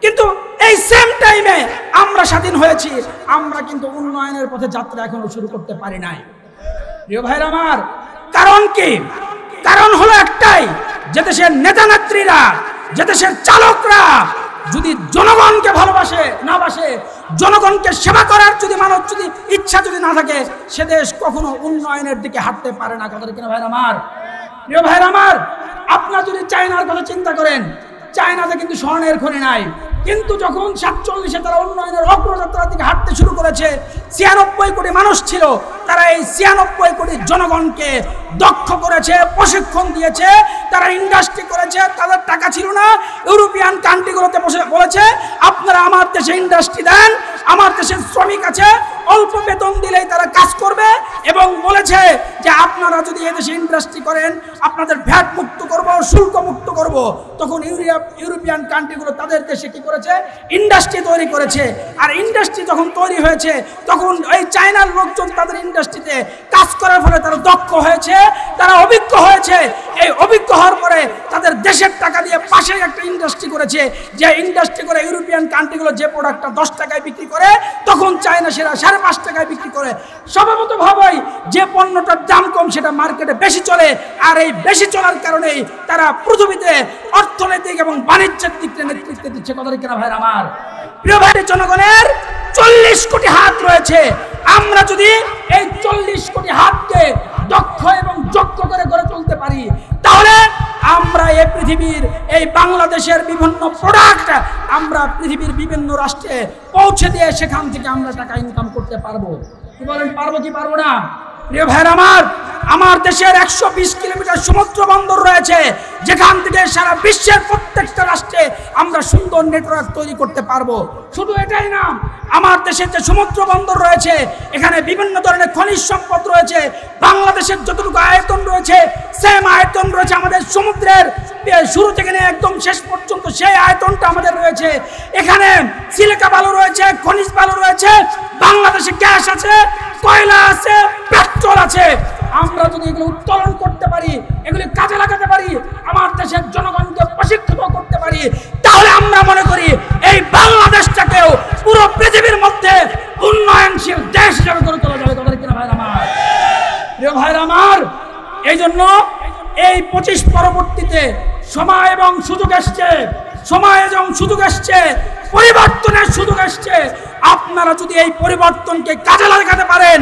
কিন্তু এই সেম টাইমে আমরা স্বাধীন হয়েছি, আমরা কিন্তু উন্নয়নের পথে যাত্রা এখনো শুরু করতে পারি নাই। প্রিয় ভাইরা আমার, কারণ কি? কারণ হলো একটাই, যে দেশের নেতা নেত্রীরা, যে দেশের চালকরা যদি জনগণকে ভালোবাসে না বাসে, জনগণকে সেবা করার যদি মানুষ যদি ইচ্ছা যদি না থাকে, সে দেশ কখনো উন্নয়নের দিকে হাঁটতে পারে না। কথা কিনা ভাইরা আমার? প্রিয় ভাইরা আমার, আপনারা যদি চায়নার কথা চিন্তা করেন, চায়নাতে কিন্তু স্বর্ণের খনি নাই, কিন্তু যখন 47-এ তারা উন্নয়নের অগ্রযাত্রার দিকে হাঁটতে শুরু করেছে, 96 কোটি মানুষ ছিল, তারা এই 96 কোটি জনগণকে দক্ষ করেছে, প্রশিক্ষণ দিয়েছে, তারা ইন্ডাস্ট্রি করেছে। তাদের টাকা ছিল না, ইউরোপিয়ান কান্ট্রিগুলোতে বলেছে আপনারা আমার দেশে ইন্ডাস্ট্রি দেন, আমার দেশের শ্রমিক আছে, অল্প বেতন দিলেই তারা কাজ করবে। এবং বলেছে যে আপনারা যদি এদেশে ইন্ডাস্ট্রি করেন আপনাদের ভ্যাট মুক্ত করব, শুল্ক মুক্ত করব। তখন ইউরোপিয়ান কান্ট্রিগুলো তাদের দেশে কি করেছে, ইন্ডাস্ট্রি তৈরি করেছে। আর ইন্ডাস্ট্রি যখন তৈরি হয়েছে তখন এই চায়নার লোকজন তাদের ইন্ডাস্ট্রিতে কাজ করার ফলে তারা দক্ষ হয়েছে, তারা অভিজ্ঞ হয়েছে। এই অভিজ্ঞ হওয়ার পরে তাদের দেশের টাকা দিয়ে পাশে একটা ইন্ডাস্ট্রি করেছে, যে ইন্ডাস্ট্রি করে ইউরোপিয়ান কান্ট্রিগুলো যে প্রোডাক্টটা 10 টাকায় বিক্রি করে তখন চায়না সেটা 5.5 টাকায় বিক্রি করে। স্বভাবতভাবেই যে পণ্যটার দাম কম সেটা মার্কেটে বেশি চলে, আর এই বেশি চলার কারণেই তারা পৃথিবীতে অর্থনৈতিক এবং বাণিজ্যের দিক থেকে নেতৃত্ব দিচ্ছে। কথা ঠিক না ভাই আমার? প্রিয় ভাই, জনগণের 40 কোটি হাত রয়েছে। আমরা যদি এই 40 কোটি হাতকে দক্ষ এবং যোগ্য করে গড়ে তুলতে পারি তাহলে আমরা এই পৃথিবীর এই বাংলাদেশের বিভিন্ন প্রোডাক্ট আমরা পৃথিবীর বিভিন্ন রাষ্ট্রে পৌঁছে দিয়ে সেখান থেকে আমরা টাকা ইনকাম করতে পারবো। কি বলেন, পারবো কি পারবো না? প্রিয় ভাইরা আমার দেশের 120 কিলোমিটার সমুদ্র বন্দর রয়েছে, যেখান থেকে সারা বিশ্বের প্রত্যেকটা রাষ্ট্রে আমরা সুন্দর নেটওয়ার্ক তৈরি করতে পারবো। শুধু এটাই না, আমার দেশের যে সমুদ্র বন্দর রয়েছে এখানে বিভিন্ন ধরনের খনিজ সম্পদ রয়েছে। বাংলাদেশের যতটুকু আয়তন রয়েছে সেম আয়তন রয়েছে আমাদের সমুদ্রের শুরু থেকে নিয়ে একদম শেষ পর্যন্ত, সেই আয়তনটা আমাদের রয়েছে। এখানে সিলিকা বালু রয়েছে, খনিজ বালু রয়েছে, বাংলাদেশে গ্যাস আছে, কয়লা আছে, পেট্রোল আছে। আমরা যদি এগুলো উত্তোলন করতে পারি, এগুলি কাজে লাগাতে পারি, আমার দেশের জনগণকে প্রশিক্ষিত করতে পারি, তাহলে আমরা মনে করি এই বাংলাদেশটাকেও পুরো পৃথিবীর মধ্যে উন্নয়নশীল দেশ হিসেবে গড়ে তোলা যাবে। কথা কিনা ভাইরা আমার? প্রিয় ভাইরা আমার, এই জন্য এই 25 পরবর্তীতে সময় এবং সুযোগ এসছে, সময় এবং সুযোগ এসছে, পরিবর্তনের সুযোগ এসছে। আপনারা যদি এই পরিবর্তনকে কাজে লাগাতে পারেন,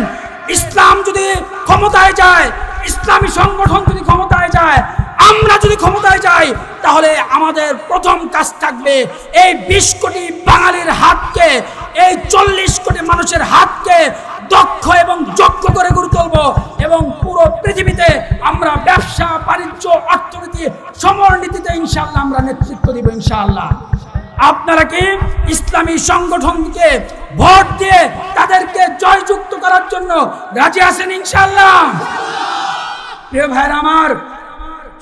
ইসলাম যদি ক্ষমতায় যায়, ইসলামী সংগঠন যদি ক্ষমতায় যায়, আমরা যদি ক্ষমতায় যাই, তাহলে আমাদের প্রথম কাজ থাকবে এই 20 কোটি বাঙালির হাতকে, এই 40 কোটি মানুষের হাতকে দক্ষ এবং যোগ্য করে গড়ে তুলব এবং পুরো পৃথিবীতে আমরা ব্যবসা বাণিজ্য অর্থনীতি সমরনীতিতে ইনশাআল্লাহ আমরা নেতৃত্ব দিব ইনশাআল্লাহ। আপনারা কি ইসলামী সংগঠনকে ভোট দিয়ে তাদেরকে জয়যুক্ত করার জন্য রাজি আছেন ইনশাআল্লাহ? প্রিয় ভাইরা আমার,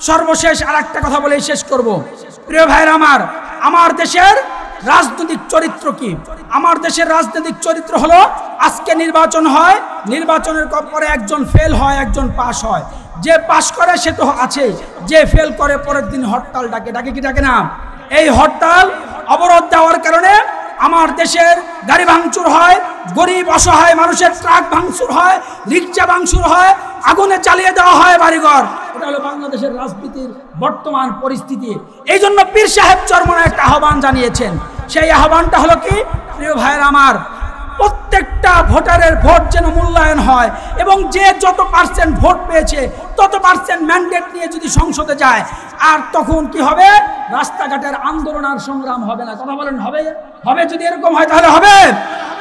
সর্বশেষ আর একটা কথা বলে শেষ করব। প্রিয় ভাইরা আমার দেশের রাজনৈতিক চরিত্র কি? আমার দেশের রাজনৈতিক চরিত্র হলো আজকে নির্বাচন হয়, নির্বাচনের পরে একজন ফেল হয়, একজন পাস হয়। যে পাস করে সে তো আছে, যে ফেল করে পরের দিন হরতাল ডাকে কি ডাকে না? এই হরতাল অবরোধ দেওয়ার কারণে আমার দেশের গাড়ি ভাঙচুর হয়, গরিব অসহায় মানুষের ট্রাক ভাঙচুর হয়, রিক্সা ভাঙচুর হয়, আগুনে জ্বালিয়ে দেওয়া হয় বাড়িঘর। এটা হলো বাংলাদেশের রাজনীতির বর্তমান পরিস্থিতি। এই জন্য পীর সাহেব চরমনায় একটা আহ্বান জানিয়েছেন। সেই আহ্বানটা হলো কি? প্রিয় ভাইয়ের আমার, প্রত্যেকটা ভোটারের ভোট যেন মূল্যায়ন হয় এবং যে যত পার্সেন্ট ভোট পেয়েছে তত পার্সেন্ট ম্যান্ডেট নিয়ে যদি সংসদে যায়, আর তখন কি হবে? রাস্তাঘাটের আন্দোলন আর সংগ্রাম হবে না। কথা বলেন, হবে? হবে যদি এরকম হয় তাহলে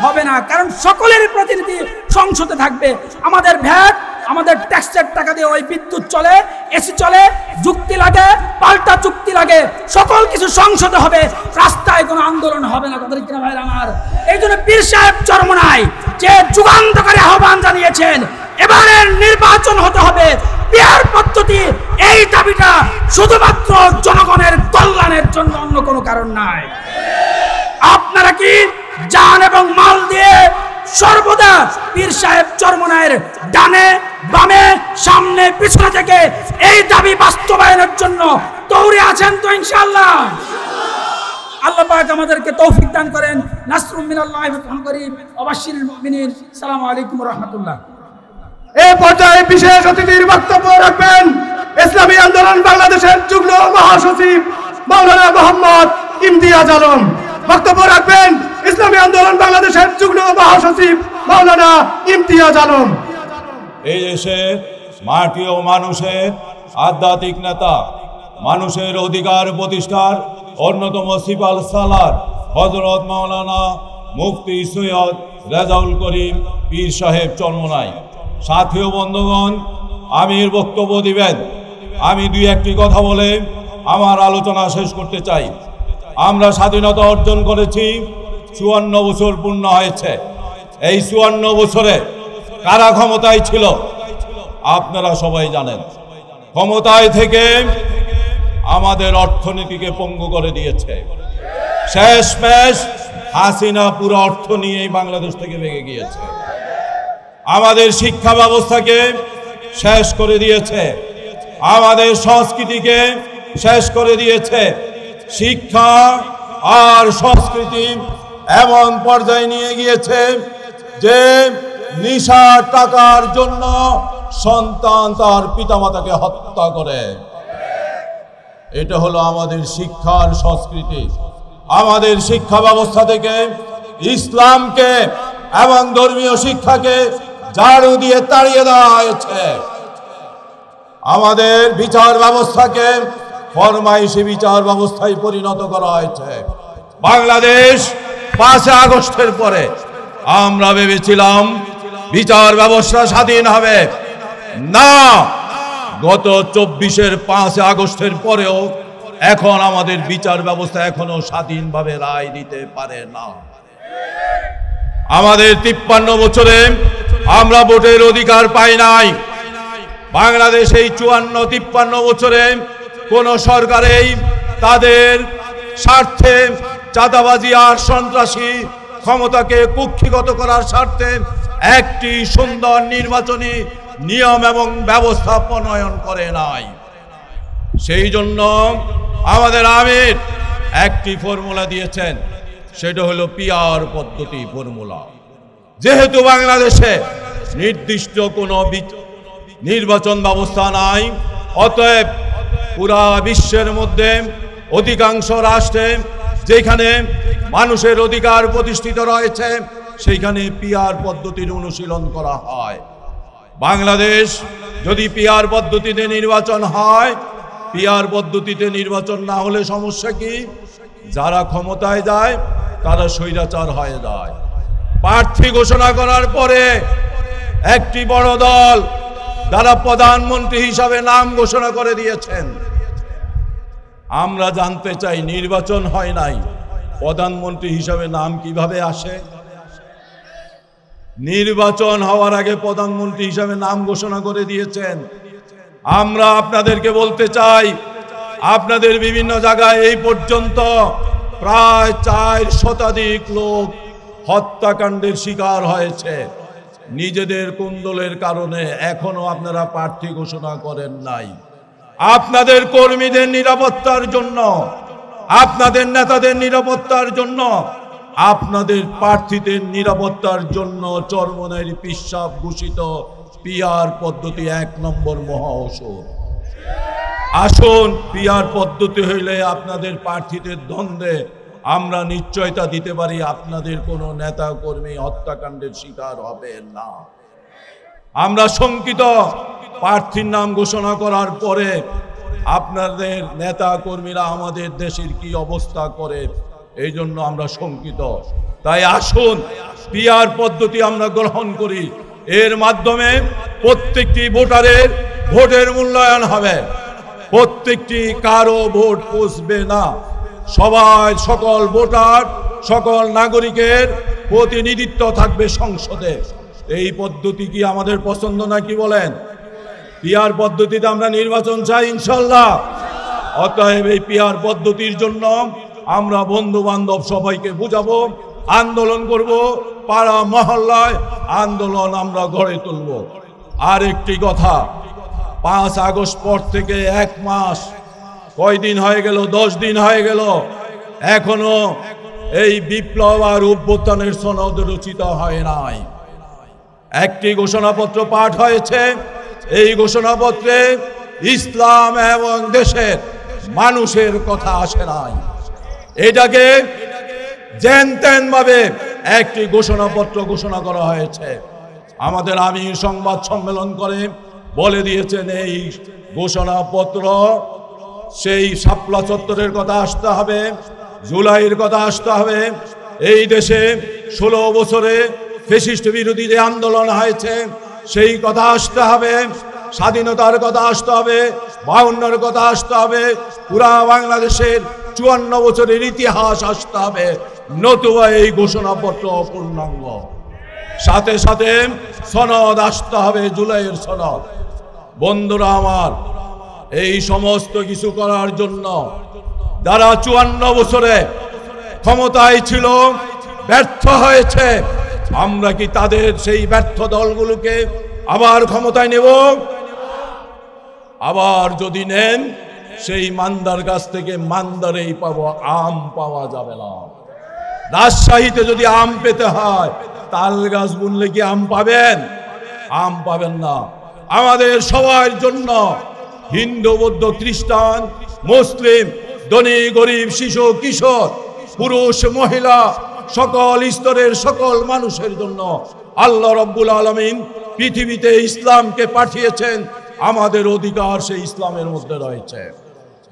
হবে না, কারণ সকলের প্রতিনিধি সংসদে থাকবে। আমাদের ভ্যাট, আমাদের ট্যাক্সের টাকা দিয়ে ওই বিদ্যুৎ চলে, এসি চলে, যুক্তি লাগে, পাল্টা যুক্তি লাগে, সকল কিছু সংসদে হবে, রাস্তায় কোনো আন্দোলন হবে না। কথা কিনা ভাইরা আমার? এই জন্য পীর সাহেব চরমনায় যে যুগান্তকারী আহ্বান জানিয়েছেন, এবারের নির্বাচন হতে হবে পিয়ার পদ্ধতি। এই দাবিটা শুধুমাত্র জনগণের কল্যাণের জন্য, অন্য কোনো কারণ নাই। আপনারা কি জান এবং মাল দিয়ে সর্বদা পীর সাহেব চরমনায়ের ডানে বামে সামনে পিছনে থেকে এই দাবি বাস্তবায়নের জন্য তৈরি আছেন তো ইনশাআল্লাহ? আল্লাহ পাক আমাদেরকে তৌফিক দান করেন। নাসরুম মিনাল্লাহি ওয়া ফাতহুন করিম ওয়া বাশশিরিল মুমিনিন। আসসালামু আলাইকুম ওয়া রাহমাতুল্লাহ। এই পর্যায়ে বিশেষ অতিথির বক্তব্য রাখবেন ইসলামী আন্দোলন বাংলাদেশের যুগ্ম মহাসচিব মাওলানা মোহাম্মদ ইমতিয়াজ আলম। বক্তব্য রাখবেন ইসলামী আন্দোলন বাংলাদেশের যুগ্ম মহাসচিব মাওলানা ইমতিয়াজ আলম। এই দেশে মাটি ও মানুষের আধ্যাত্মিক নেতা, মানুষের অধিকার প্রতিষ্ঠার অন্যতম সিপাল সালার হযরত মাওলানা মুফতি সৈয়দ রেজাউল করিম পীর সাহেব চরমনায়। সাথী ও বন্ধুগণ, আমির বক্তব্য দিবেন। আমি দুই একটি কথা বলে আমার আলোচনা শেষ করতে চাই। আমরা স্বাধীনতা অর্জন করেছি, 54 বছর পূর্ণ হয়েছে। এই 54 বছরে কারা ক্ষমতায় ছিল আপনারা সবাই জানেন। ক্ষমতায় থেকে আমাদের অর্থনীতিকে পঙ্গু করে দিয়েছে। শেষমেশ হাসিনা পুরো অর্থ নিয়েই বাংলাদেশ থেকে ভেঙে গিয়েছে। আমাদের শিক্ষা ব্যবস্থাকে শেষ করে দিয়েছে, আমাদের সংস্কৃতিকে শেষ করে দিয়েছে। শিক্ষা আর সংস্কৃতি এমন পর্যায়ে নিয়ে গিয়েছে যে নিশার টাকার জন্য সন্তান তার পিতামাতাকে হত্যা করে। এটা হলো আমাদের শিক্ষার সংস্কৃতি। আমাদের শিক্ষা ব্যবস্থা থেকে ইসলামকে এবং ধর্মীয় শিক্ষাকে ঝাড়ু দিয়ে তাড়িয়ে দেওয়া হয়েছে। আমাদের বিচার ব্যবস্থাকে ফরমাইশি বিচার ব্যবস্থায় পরিণত করা হয়েছে। বাংলাদেশ 5 আগস্টের পরে আমরা ভেবেছিলাম বিচার ব্যবস্থা স্বাধীন হবে না। গত 24-এর 5 আগস্টের পরেও এখন আমাদের বিচার ব্যবস্থা এখনো স্বাধীনভাবে রায় দিতে পারে না। আমাদের 53 বছরে আমরা ভোটের অধিকার পাই নাই। বাংলাদেশ এই 54-53 বছরে কোন সরকারেই তাদের স্বার্থে চাঁদাবাজি আর সন্ত্রাসী ক্ষমতাকে কুক্ষিগত করার স্বার্থে একটি সুন্দর নির্বাচনী নিয়ম এবং ব্যবস্থা প্রণয়ন করে নাই। সেই জন্য আমাদের আমির একটি ফর্মুলা দিয়েছেন, সেটা হলো পিআর পদ্ধতি ফর্মুলা। যেহেতু বাংলাদেশে নির্দিষ্ট কোনো নির্বাচন ব্যবস্থা নাই, অতএব পুরা বিশ্বের মধ্যে অধিকাংশ রাষ্ট্রে যেখানে মানুষের অধিকার প্রতিষ্ঠিত রয়েছে সেইখানে পিআর পদ্ধতির অনুশীলন করা হয়। বাংলাদেশ যদি পিআর পদ্ধতিতে নির্বাচন হয়, পিআর পদ্ধতিতে নির্বাচন না হলে সমস্যা কি? যারা ক্ষমতায় যায় তারা স্বৈরাচার হয়ে যায়। প্রার্থী ঘোষণা করার পরে একটি বড় দল যারা প্রধানমন্ত্রী হিসাবে নাম ঘোষণা করে দিয়েছেন, আমরা জানতে চাই নির্বাচন হয় নাই, প্রধানমন্ত্রী হিসাবে নাম কিভাবে আসে? নির্বাচন হওয়ার আগে প্রধানমন্ত্রী হিসাবে নাম ঘোষণা করে দিয়েছেন। আমরা আপনাদেরকে বলতে চাই, আপনাদের বিভিন্ন জায়গায় এই পর্যন্ত প্রায় 4 শতাধিক লোক হত্যাকাণ্ডের শিকার হয়েছে। নিজেদের কুন্দলের কারণে এখনো আপনারা প্রার্থী ঘোষণা করেন নাই। আপনাদের কর্মীদের নিরাপত্তার জন্য, আপনাদের নেতাদের নিরাপত্তার জন্য, আপনাদের প্রার্থীদের নিরাপত্তার জন্য চরমনের পিশাব ঘোষিত পিআর পদ্ধতি 1 নম্বর মহা ঔষধ। আসুন, পিআর পদ্ধতি হইলে আপনাদের প্রার্থীদের দ্বন্দ্বে আমরা নিশ্চয়তা দিতে পারি আপনাদের কোনো নেতা কর্মী হত্যাকাণ্ডের শিকার হবে না। আমরা শঙ্কিত প্রার্থীর নাম ঘোষণা করার পরে আপনাদের নেতা কর্মীরা আমাদের দেশের কি অবস্থা করে, এই জন্য আমরা শঙ্কিত। তাই আসুন পিআর পদ্ধতি আমরা গ্রহণ করি। এর মাধ্যমে প্রত্যেকটি ভোটারের ভোটের মূল্যায়ন হবে। প্রত্যেকটি কারো ভোট পৌঁছবে না, সবাই সকল ভোটার সকল নাগরিকের প্রতিনিধিত্ব থাকবে সংসদে। এই পদ্ধতি কি আমাদের পছন্দ নাকি বলেন? পিআর পদ্ধতিতে আমরা নির্বাচন চাই ইনশাল্লাহ। অতএব এই পিআর পদ্ধতির জন্য আমরা বন্ধু বান্ধব সবাইকে বুঝাবো, আন্দোলন করব, পাড়া মহল্লায় আন্দোলন আমরা গড়ে তুলব। আর একটি কথা, 5 আগস্ট পর থেকে 1 মাস, কয়দিন হয়ে গেল? 10 দিন হয়ে গেল, এখনো এই বিপ্লব আর অভ্যুত্থানের সনদ রচিত হয় নাই। একটি ঘোষণাপত্র পাঠ হয়েছে। এই ঘোষণাপত্রে ইসলাম এবং দেশের মানুষের কথা আসে নাই। এটাকে যেন তেন ভাবে একটি ঘোষণাপত্র ঘোষণা করা হয়েছে। আমাদের আমির সংবাদ সম্মেলন করে বলে দিয়েছেন এই ঘোষণাপত্র সেই শাপলা চত্বরের কথা আসতে হবে, জুলাইয়ের কথা আসতে হবে। এই দেশে 16 বছরে ফ্যাসিস্ট বিরোধী যে আন্দোলন হয়েছে সেই কথা আসতে হবে, স্বাধীনতার কথা আসতে হবে, 52-এর কথা আসতে হবে, পুরা বাংলাদেশের 54 বছরের ইতিহাস আসতে হবে, নতুবা এই ঘোষণাপত্র অপূর্ণাঙ্গ। সাথে সাথে সনদ আসতে হবে, জুলাইয়ের সনদ। বন্ধুরা আমার, এই সমস্ত কিছু করার জন্য যারা 54 বছরে ক্ষমতায় ছিল ব্যর্থ হয়েছে, আমরা কি তাদের সেই ব্যর্থ দলগুলোকে আবার ক্ষমতায় নেব? আবার যদি নেন, সেই মান্দার গাছ থেকে মান্দারেই পাবো, আম পাওয়া যাবে না। রাজশাহীতে যদি আম পেতে হয়, তাল গাছ বুনলে কি আম পাবেন? আম পাবেন না। আমাদের সবার জন্য, হিন্দু, বৌদ্ধ, খ্রিস্টান, মুসলিম, ধনী গরিব, শিশু কিশোর, পুরুষ মহিলা, সকল স্তরের সকল মানুষের জন্য আল্লাহ রাব্বুল আলামিন পৃথিবীতে ইসলামকে পাঠিয়েছেন। আমাদের অধিকার সেই ইসলামের মধ্যে রয়েছে।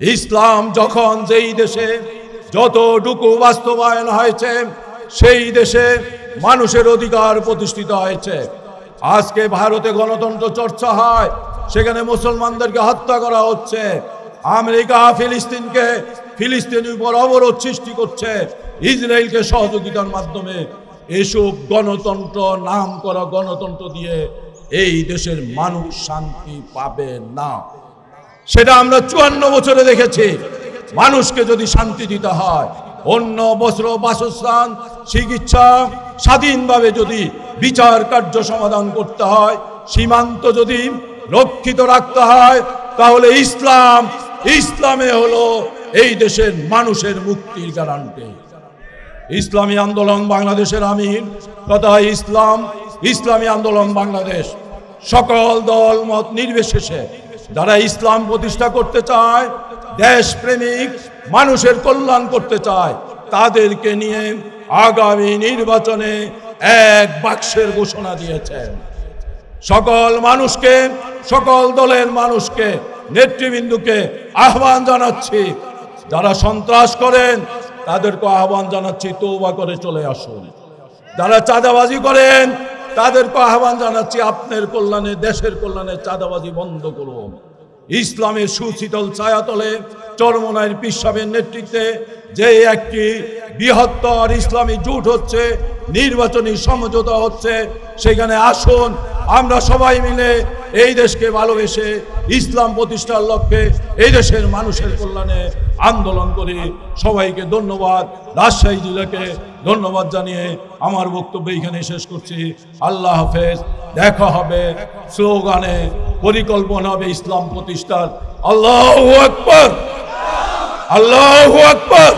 ইসলাম যখন যেই দেশে যতটুকু বাস্তবায়ন হয়েছে, সেই দেশে মানুষের অধিকার প্রতিষ্ঠিত হয়েছে। আজকে ভারতে গণতন্ত্র চর্চা হয়, সেখানে মুসলমানদেরকে হত্যা করা হচ্ছে। আমেরিকা ফিলিস্তিনের উপর অবরোধ সৃষ্টি করছে ইসরায়েলকে সহযোগিতার মাধ্যমে। এসব গণতন্ত্র, নাম করা গণতন্ত্র দিয়ে এই দেশের মানুষ শান্তি পাবে না। সেটা আমরা 54 বছরে দেখেছি। মানুষকে যদি শান্তি দিতে হয়, অন্য বস্ত্র, বাসস্থান, চিকিৎসা স্বাধীনভাবে যদি বিচার কার্য সমাধান করতে হয়, সীমান্ত যদি রক্ষিত রাখতে হয়, তাহলে ইসলামে হলো এই দেশের মানুষের মুক্তির গ্যারান্টি। ইসলামী আন্দোলন বাংলাদেশের আমির তথা ইসলামী আন্দোলন বাংলাদেশ সকল দল মত নির্বিশেষে যারা ইসলাম প্রতিষ্ঠা করতে চায়, দেশপ্রেমিক, মানুষের কল্যাণ করতে চায়, তাদেরকে নিয়ে আগামী নির্বাচনে এক বাক্সের ঘোষণা দিয়েছেন। সকল মানুষকে, সকল দলের মানুষকে, নেতৃবৃন্দকে আহ্বান জানাচ্ছি, যারা সন্ত্রাস করেন তাদেরকে আহ্বান জানাচ্ছি তওবা করে চলে আসুন। যারা চাঁদাবাজি করেন তাদেরকে আহ্বান জানাচ্ছি, আপনার কল্যাণে, দেশের কল্যাণে চাঁদাবাজি বন্ধ করুন। ইসলামের সুশীতল ছায়াতলে চরমনাইয়ের পীর সাহেবের নেতৃত্বে যে একটি বৃহত্তর ইসলামী জোট হচ্ছে, নির্বাচনী সমঝোতা হচ্ছে, সেখানে আসুন আমরা সবাই মিলে এই দেশকে ভালোবেসে ইসলাম প্রতিষ্ঠার লক্ষ্যে এই দেশের মানুষের কল্যাণে আন্দোলন করি। সবাইকে ধন্যবাদ, রাজশাহী জেলাকে ধন্যবাদ জানিয়ে আমার বক্তব্য এখানে শেষ করছি। আল্লাহ হাফেজ। দেখা হবে স্লোগানে, পরিকল্পনা হবে ইসলাম প্রতিষ্ঠার। আল্লাহু আকবার, আল্লাহু আকবার।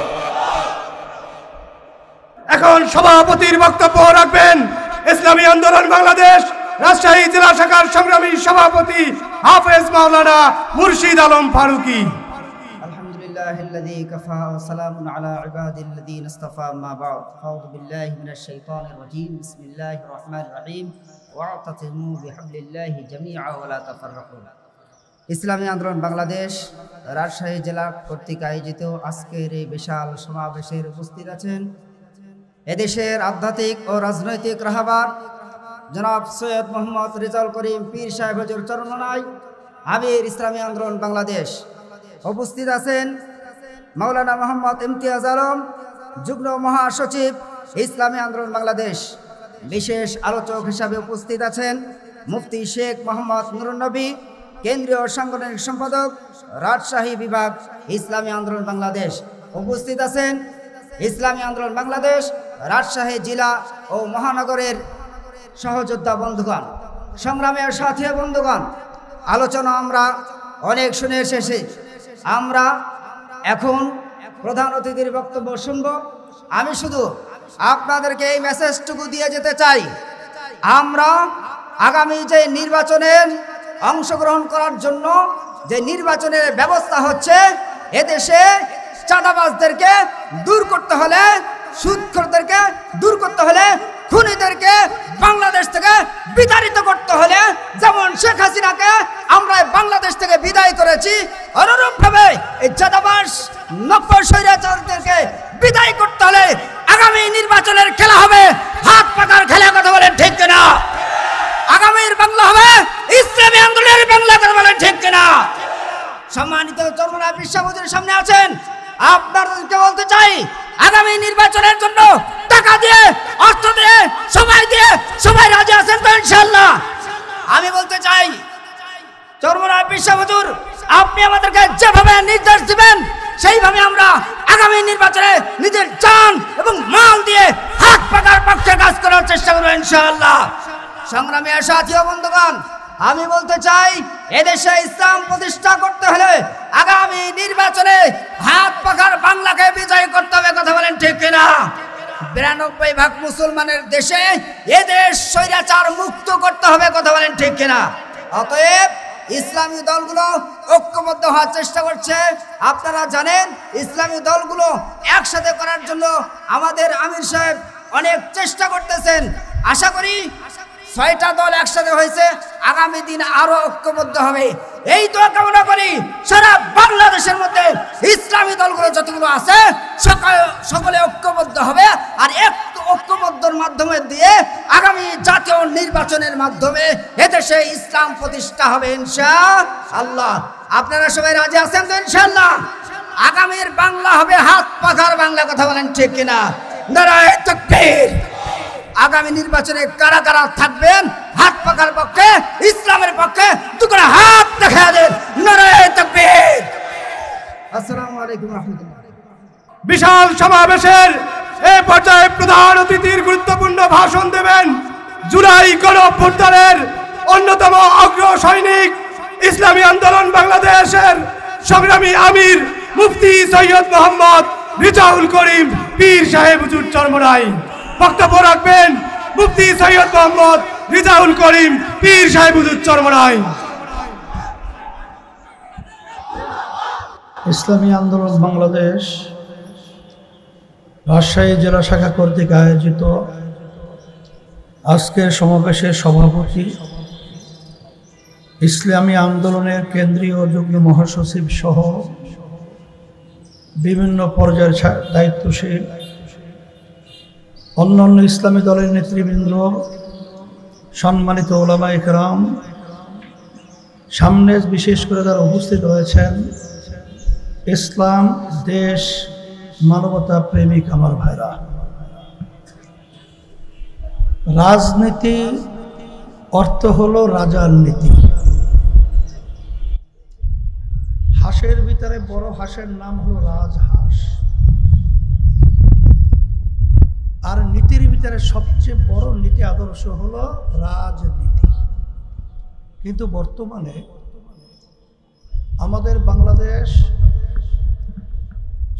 এখন সভাপতির বক্তব্য রাখবেন ইসলামী আন্দোলন বাংলাদেশ রাজশাহী জেলা শাখার সংগ্রামী সভাপতি হাফেজ মাওলানা মুর্শিদ আলম ফারুকী। আলহামদুলিল্লাহিল্লাযী কাফা ওয়া সালামুন আলা ইবাদিল্লাযীনা ইসতাফা, আম্মা বা'দ। আউযু বিল্লাহি মিনাশ শাইতানির রাজীম। বিসমিল্লাহির রহমানির রহিম। ওয়া'তাসিমু বিহাবলিল্লাহি জামিআ ওয়া লা তাফাররাকু। ইসলামী আন্দোলন বাংলাদেশ রাজশাহী জেলা কর্তৃক আয়োজিত আজকের এই বিশাল সমাবেশের উপস্থিত আছেন এদেশের আধ্যাত্মিক ও রাজনৈতিক রাহবার জনাব সৈয়দ মোহাম্মদ রেজাউল করিম পীর সাহেব হুজুর চরমনাই, আমির ইসলামী আন্দোলন বাংলাদেশ। উপস্থিত আছেন মাওলানা মোহাম্মদ ইমতিয়াজ আলম, যুগ্ম মহাসচিব ইসলামী আন্দোলন বাংলাদেশ। বিশেষ আলোচক হিসাবে উপস্থিত আছেন মুফতি শেখ মোহাম্মদ নুরুন নবী, কেন্দ্রীয় সাংগঠনিক সম্পাদক, রাজশাহী বিভাগ, ইসলামী আন্দোলন বাংলাদেশ। উপস্থিত আছেন ইসলামী আন্দোলন বাংলাদেশ রাজশাহী জেলা ও মহানগরের সহযোদ্ধা বন্ধুগণ, সংগ্রামের সাথী বন্ধুগণ। আলোচনা আমরা অনেক শুনে এসেছি। আমরা এখন প্রধান অতিথির বক্তব্য শুনব। আমি শুধু আপনাদেরকে এই মেসেজটুকু দিয়ে যেতে চাই, আমরা আগামী যে নির্বাচনের অংশগ্রহণ করার জন্য যে নির্বাচনের ব্যবস্থা হচ্ছে, এদেশে চাঁদাবাজদেরকে দূর করতে হলে, সুদখোরদেরকে দূর করতে হলে, খুনিদেরকে বাংলাদেশ থেকে বিতাড়িত করতে হলে, যেমন শেখ হাসিনাকে আমরা বাংলাদেশ থেকে বিদায় করেছি, অনুরূপভাবে এই চাঁদাবাজ নব্বই স্বৈরাচারদেরকে বিদায় করতে হলে আগামী নির্বাচনের খেলা হবে হাত পাকার খেলা। কথা বলেন ঠিক কিনা? আগামীর বাংলা হবে ইসলামী আন্দোলনের বাংলা। কথা বলেন ঠিক কিনা? সম্মানিত চরমনাই পীর সাহেব হুজুরের সামনে আছেন, আপনাদেরকে বলতে চাই, আগামী নির্বাচনের জন্য টাকা দিয়ে, অর্থ দিয়ে, সময় দিয়ে সাহেব হুজুর, আপনি আমাদেরকে যেভাবে নির্দেশ দিবেন সেইভাবে আমরা আগামী নির্বাচনে নিজের জান এবং মাল দিয়ে হাত পাকার পক্ষে কাজ করার চেষ্টা করব ইনশাআল্লাহ। সংগ্রামী সাথী ও বন্ধুগণ, আমি বলতে চাই এদেশে ইসলাম প্রতিষ্ঠা করতে হলে আগামী নির্বাচনে হাত পাখার বাংলাকে বিজয় করতে হবে। কথা বলেন ঠিক কিনা? 92% মুসলমানের দেশে এদেশ স্বৈরাচার মুক্ত করতে হবে। কথা বলেন ঠিক কিনা? অতএব ইসলামী দলগুলো ঐক্যবদ্ধ হওয়ার চেষ্টা করছে। আপনারা জানেন ইসলামী দলগুলো একসাথে করার জন্য আমাদের আমির সাহেব অনেক চেষ্টা করতেছেন। আশা করি 6টা দল একসাথে হয়েছে, আগামী দিন আরো ঐক্যবদ্ধ হবে। এই তো কামনা করি সারা বাংলাদেশের মধ্যে ইসলামী দলগুলো যতগুলো আছে সকলে ঐক্যবদ্ধ হবে, আর একটু ঐক্যবদ্ধর মাধ্যমে দিয়ে আগামী জাতীয় নির্বাচনের মাধ্যমে এদেশে ইসলাম প্রতিষ্ঠা হবে ইনশাআল্লাহ। আপনারা সবাই রাজি আছেন তো ইনশাআল্লাহ? আগামীর বাংলা হবে হাত পাখার বাংলা। কথা বলেন ঠিক কিনা? নারায়ে তাকবীর। আগামী নির্বাচনে কারা কারা থাকবেন হাত পাকার পক্ষে, ইসলামের পক্ষে? দুটো হাত দেখা দেন। নারায়ে তাকবীর। আসসালামু আলাইকুম ওয়া রাহমাতুল্লাহ। বিশাল সমাবেশের এই পর্যায়ে প্রধান অতিথির গুরুত্বপূর্ণ ভাষণ দেবেন জুলাই গণঅভ্যুত্থানের অন্যতম অগ্র সৈনিক, ইসলামী আন্দোলন বাংলাদেশের সংগ্রামী আমির মুফতি সৈয়দ মোহাম্মদ রিজাউল করিম পীর সাহেব হুজুর চরমনাই। বক্তব্য রাখবেন মুফতি সৈয়দ মোহাম্মদ রিজাউল করিম পীর সাহেব হুজুর চরমনাই। ইসলামী আন্দোলন বাংলাদেশ রাজশাহী জেলা শাখা কর্তৃক আয়োজিত আজকের সমাবেশের সভাপতি, ইসলামী আন্দোলনের কেন্দ্রীয় যুগ্ম মহাসচিব সহ বিভিন্ন পর্যায়ের দায়িত্বশীল অন্যান্য ইসলামী দলের নেতৃবৃন্দ, সম্মানিত ওলামায়ে কেরাম, সামনে বিশেষ করে যারা উপস্থিত রয়েছেন, ইসলাম, দেশ, মানবতা প্রেমিক আমার ভাইরা, রাজনীতি অর্থ হলো রাজার নীতি। হাঁসের ভিতরে বড় হাঁসের নাম হলো রাজহাঁস, আর নীতির ভিতরে সবচেয়ে বড় নীতি আদর্শ হলো রাজনীতি। কিন্তু বর্তমানে আমাদের বাংলাদেশ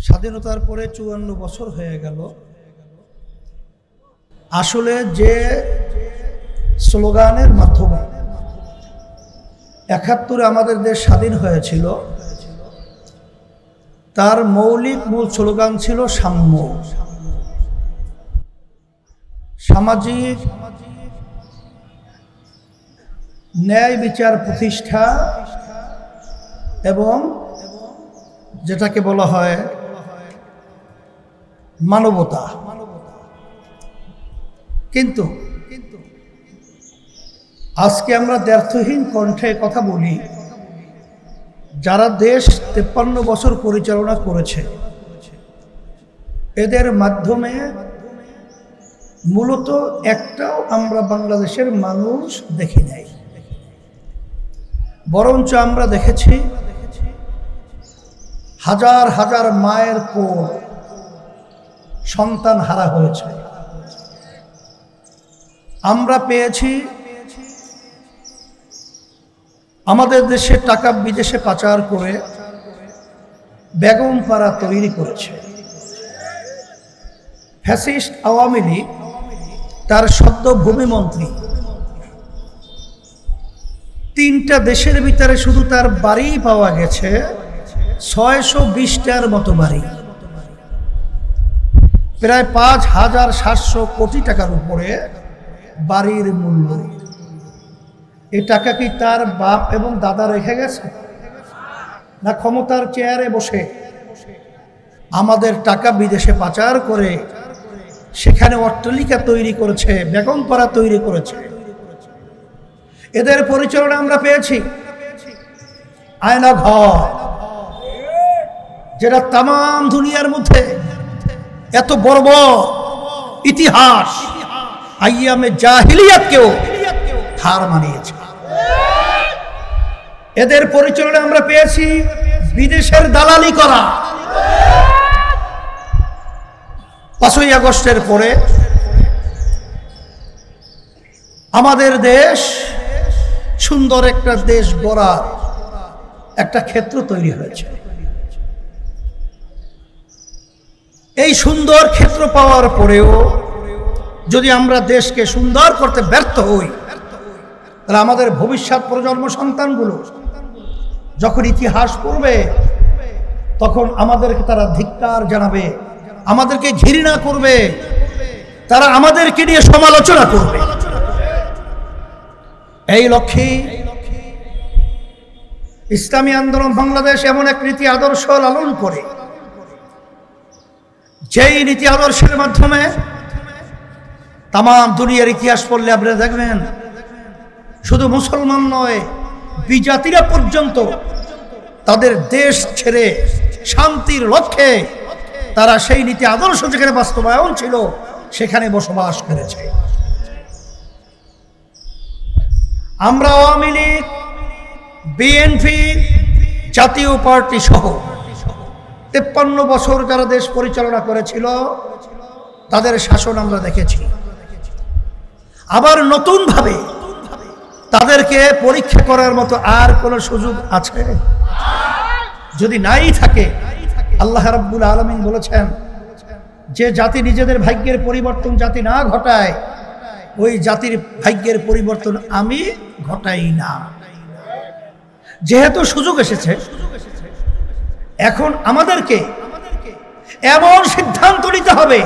স্বাধীনতার পরে 54 বছর হয়ে গেল। আসলে যে স্লোগানের মাধ্যমে 71 আমাদের দেশ স্বাধীন হয়েছিল, তার মূল স্লোগান ছিল সাম্য, সামাজিক ন্যায় বিচার প্রতিষ্ঠা এবং যেটাকে বলা হয় মানবতা। কিন্তু আজকে আমরা দ্ব্যর্থহীন কণ্ঠে কথা বলি, যারা দেশ 53 বছর পরিচালনা করেছে, এদের মাধ্যমে মূলত একটাও আমরা বাংলাদেশের মানুষ দেখি নাই, বরঞ্চ আমরা দেখেছি হাজার হাজার মায়ের কোল সন্তান হারা হয়েছে। আমরা পেয়েছি আমাদের দেশের টাকা বিদেশে পাচার করে বেগমপাড়া তৈরি করেছে। ফ্যাসিস্ট আওয়ামী লীগ তার সদ্য ভূমিমন্ত্রী 3টা দেশের ভিতরে শুধু তার বাড়ি পাওয়া গেছে 620টার মতো বাড়ি, প্রায় 5700 কোটি টাকার উপরে বাড়ির মূল্য। এই টাকা কি তার বাপ এবং দাদা রেখে গেছে, না ক্ষমতার চেয়ারে বসে আমাদের টাকা বিদেশে পাচার করে সেখানে অট্টালিকা তৈরি করেছে, বেগমপাড়া তৈরি করেছে? এদের পরিচালনা আমরা পেয়েছি আয়না ঘর, যেটা তাম দুনিয়ার মধ্যে এত বড় বড় ইতিহাস আইয়ামে জাহিলিয়াতকেও হার মানিয়েছে। এদের পরিচালনা আমরা পেয়েছি বিদেশের দালালি করা। 5ই আগস্টের পরে আমাদের দেশ সুন্দর একটা দেশ গড়ার একটা ক্ষেত্র তৈরি হয়েছে। এই সুন্দর ক্ষেত্র পাওয়ার পরেও যদি আমরা দেশকে সুন্দর করতে ব্যর্থ হই, তাহলে আমাদের ভবিষ্যৎ প্রজন্ম সন্তানগুলো যখন ইতিহাস পড়বে তখন আমাদেরকে তারা ধিক্কার জানাবে, আমাদেরকে ঘৃণা করবে, তারা আমাদেরকে নিয়ে সমালোচনা করবে। এই লক্ষ্যে ইসলামী আন্দোলন বাংলাদেশ এমন এক নীতি আদর্শ লালন করে, যেই নীতি আদর্শের মাধ্যমে তাম দুনিয়ার ইতিহাস পড়লে আপনারা দেখবেন শুধু মুসলমান নয়, বিজাতিরা পর্যন্ত তাদের দেশ ছেড়ে শান্তির লক্ষ্যে তারা সেই নীতি আদর্শ যেখানে বাস্তবায়ন ছিল সেখানে বসবাস করেছে। আমরা আওয়ামী লীগ, বিএনপি, জাতীয় পার্টি সহ 53 বছর যারা দেশ পরিচালনা করেছিল তাদের শাসন আমরা দেখেছি। আবার নতুনভাবে তাদেরকে পরীক্ষা করার মতো আর কোনো সুযোগ আছে? যদি নাই থাকে, আল্লাহ রাব্বুল আলামিন বলেছেন যে জাতি নিজেদের ভাগ্যের পরিবর্তন জাতি না ঘটায়, ওই জাতির ভাগ্যের পরিবর্তন আমি ঘটাই না। যেহেতু সুযোগ এসেছে, এখন আমাদেরকে এমন সিদ্ধান্ত নিতে হবে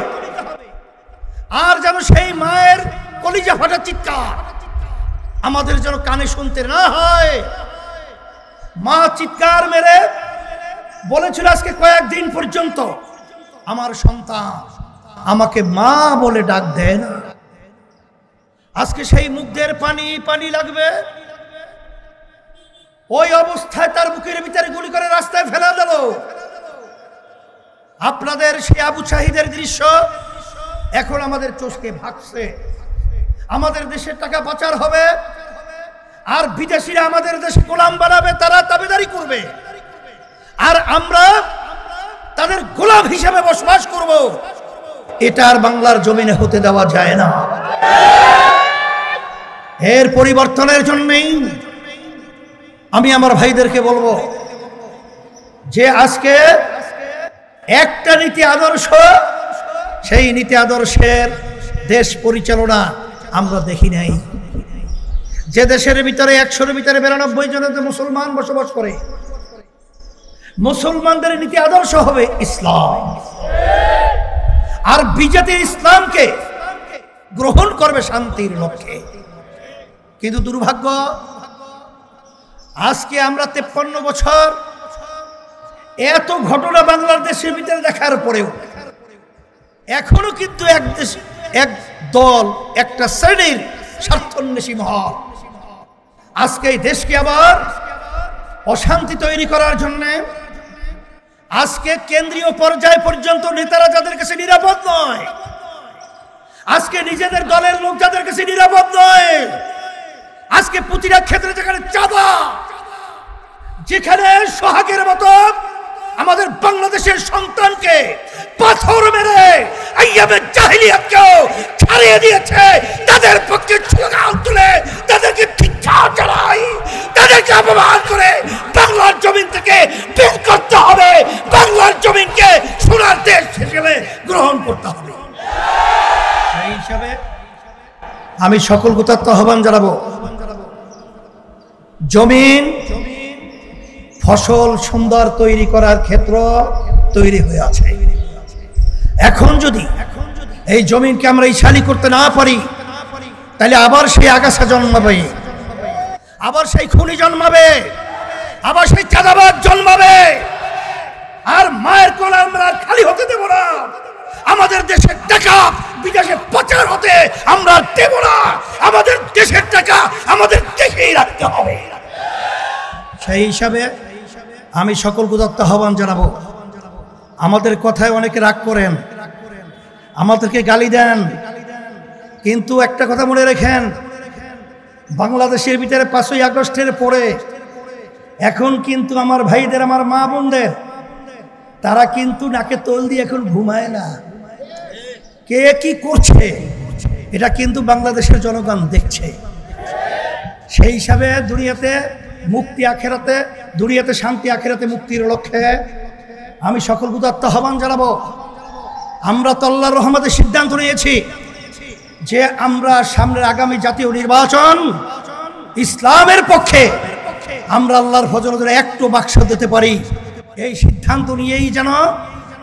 আর যেন সেই মায়ের কলিজা ফাটা চিৎকার আমাদের যেন কানে শুনতে না হয়। মা চিৎকার মেরে বলেছিল আজকে কয়েকদিন পর্যন্ত আমার সন্তান আমাকে মা বলে ডাক দেয় না। আজকে সেই মুগ্ধের পানি পানি লাগবে। ওই অবস্থায় তার বুকের ভিতরে গুলি করে রাস্তায় ফেলা দিল। আপনাদের সেই আবু শাহিদের দৃশ্য এখন আমাদের চোখে ভাসছে। আমাদের দেশের টাকা পাচার হবে আর বিদেশিরা আমাদের দেশে গোলাম বানাবে, তারা তাবেদারি করবে আর আমরা তাদের গোলাম হিসেবে বসবাস করব। এটা আর বাংলার জমিনে হতে দেওয়া যায় না। এর পরিবর্তনের জন্যই আমি আমার ভাইদেরকে বলবো যে আজকে একটা নীতি আদর্শ, সেই নীতি আদর্শের দেশ পরিচালনা আমরা দেখি নাই। যে দেশের ভিতরে 100-এর ভিতরে 92 জনের মুসলমান বসবাস করে, মুসলমানদের নীতি আদর্শ হবে ইসলাম, আর বিজাতি ইসলামকে গ্রহণ করবে শান্তির লক্ষ্যে। কিন্তু দুর্ভাগ্য, আজকে আমরা 53 বছর এত ঘটনা বাংলাদেশের ভিতরে দেখার পরেও এখনো কিন্তু এক দল, একটা শ্রেণীর স্বার্থান্বেষী মহল আজকে এই দেশকে আবার অশান্তি তৈরি করার জন্য আজকে কেন্দ্রীয় পর্যায় পর্যন্ত নেতারা যাদের কাছে নিরাপদ নয়, আজকে নিজেদের দলের লোক যাদের কাছে নিরাপদ নয়, আজকে প্রতিটা ক্ষেত্রে যেখানে চাঁদা, যেখানে সোহাগের মতো আমাদের বাংলাদেশের সন্তানকে পাথর মেরে আইয়ামে জাহিলিয়াতকেও ছাড়িয়ে দিয়েছে, তাদের পক্ষে স্লোগান তুলে তাদেরকে ধিক্কার জানাই, তাদেরকে অপমান করে বাংলার জমিন থেকে বের করতে হবে। বাংলার জমিনকে সোনার দেশ হিসেবে গ্রহণ করতে হবে। সেই হিসাবে আমি সকল গোত্রাত্ম আহ্বান জানাবো, জমিন ফসল সুন্দর তৈরি করার ক্ষেত্র তৈরি হয়ে আছে। এখন যদি এই জমিনকে আমরা ইসালি করতে না পারি, তাহলে আবার সেই আগাছা জন্মাবে, আবার সেই খুনি জন্মাবে, আবার সেই চাঁদাবাজ জন্মাবে। আর মায়ের কোলে আমরা খালি হতে দেব না। আমাদের দেশের টাকা বিদেশে পাচার হতে আমরা দেব না। আমাদের দেশের টাকা আমাদের দেশেই রাখতে হবে। সেই হিসাবে আমি সকল গোত্রাত্ম আহ্বান জানাবো, আমাদের কথায় অনেকে রাগ করেন, আমাদেরকে গালি দেন, কিন্তু একটা কথা মনে রাখেন, বাংলাদেশের ভিতরে 5ই আগস্টের পরে এখন কিন্তু আমার ভাইদের, আমার মা বোনদের, তারা কিন্তু নাকে তোল দিয়ে এখন ঘুমায় না। কে কি করছে এটা কিন্তু বাংলাদেশের জনগণ দেখছে। সেই হিসাবে দুনিয়াতে মুক্তি, আখেরাতে দুনিয়াতে শান্তি, আখেরাতে মুক্তির লক্ষ্যে আমি সকল উদাত্ত আহ্বান জানাবো। আমরা তো আল্লাহর রহমতে সিদ্ধান্ত নিয়েছি যে আমরা সামনের আগামী জাতীয় নির্বাচন ইসলামের পক্ষে আমরা আল্লাহর ফজলে একটু বাক্স দিতে পারি। এই সিদ্ধান্ত নিয়েই যেন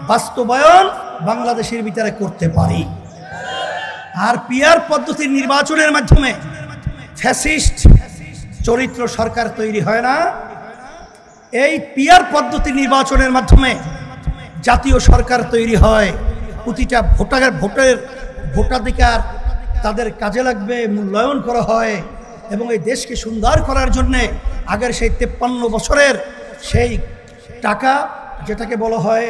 বাস্তবায়ন বাংলাদেশের ভিতরে করতে পারি। আর পিয়ার পদ্ধতির নির্বাচনের মাধ্যমে ফ্যাসিস্ট চরিত্র সরকার তৈরি হয় না। এই পিয়ার পদ্ধতির নির্বাচনের মাধ্যমে জাতীয় সরকার তৈরি হয়। প্রতিটা ভোটাধিকার তাদের কাজে লাগবে, মূল্যায়ন করা হয় এবং এই দেশকে সুন্দর করার জন্যে আগের সেই 53 বছরের সেই টাকা, যেটাকে বলা হয়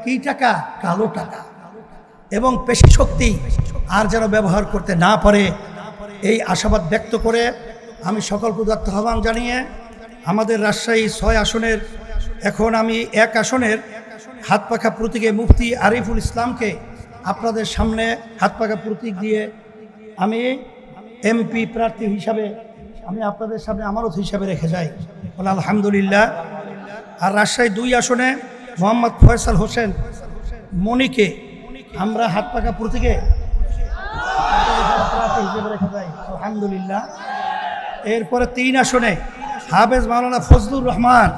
কি টাকা, কালো টাকা এবং পেশি শক্তি আর যেন ব্যবহার করতে না পারে, এই আশাবাদ ব্যক্ত করে আমি সকল উদাত্ত আহ্বান জানিয়ে আমাদের রাজশাহী 6 আসনের, এখন আমি 1 আসনের হাত পাখা প্রতীকে মুফতি আরিফুল ইসলামকে আপনাদের সামনে হাত পাখা প্রতীক দিয়ে আমি এমপি প্রার্থী হিসাবে আমি আপনাদের সামনে আমানত হিসাবে রেখে যাই। আলহামদুলিল্লাহ। আর রাজশাহী 2 আসনে মোহাম্মদ ফয়সাল হোসেন মনিকে আমরা হাত পাখা প্রতীকে প্রার্থী হিসেবে রেখে যাই। আলহামদুলিল্লাহ। এরপরে 3 আসনে হাফেজ মাওলানা ফজলুর রহমান,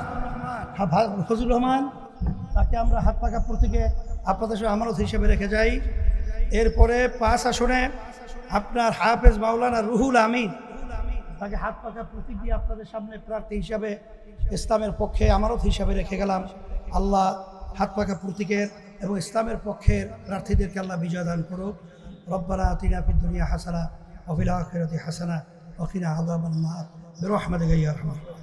তাকে আমরা হাত পাখা প্রতীকে আপনাদের সাথে আমানত হিসেবে রেখে যাই। এরপরে 5 আসনে আপনার হাফেজ মাওলানা রুহুল আমিন, তাকে হাত পাখা প্রতীক দিয়ে আপনাদের সামনে প্রার্থী হিসাবে ইসলামের পক্ষে আমানত হিসাবে রেখে গেলাম। আল্লাহ হাত পাখা প্রতীকের এবং ইসলামের পক্ষের প্রার্থীদেরকে আল্লাহ বিজয় দান করুক। রব্বানা আতিনা ফিদ দুনিয়া হাসানা ওয়া ফিল আখিরাতি হাসানা ওয়া কিনা আযাবান নার বিরহমাতিকা ইয়া আরহামার রাহিমিন।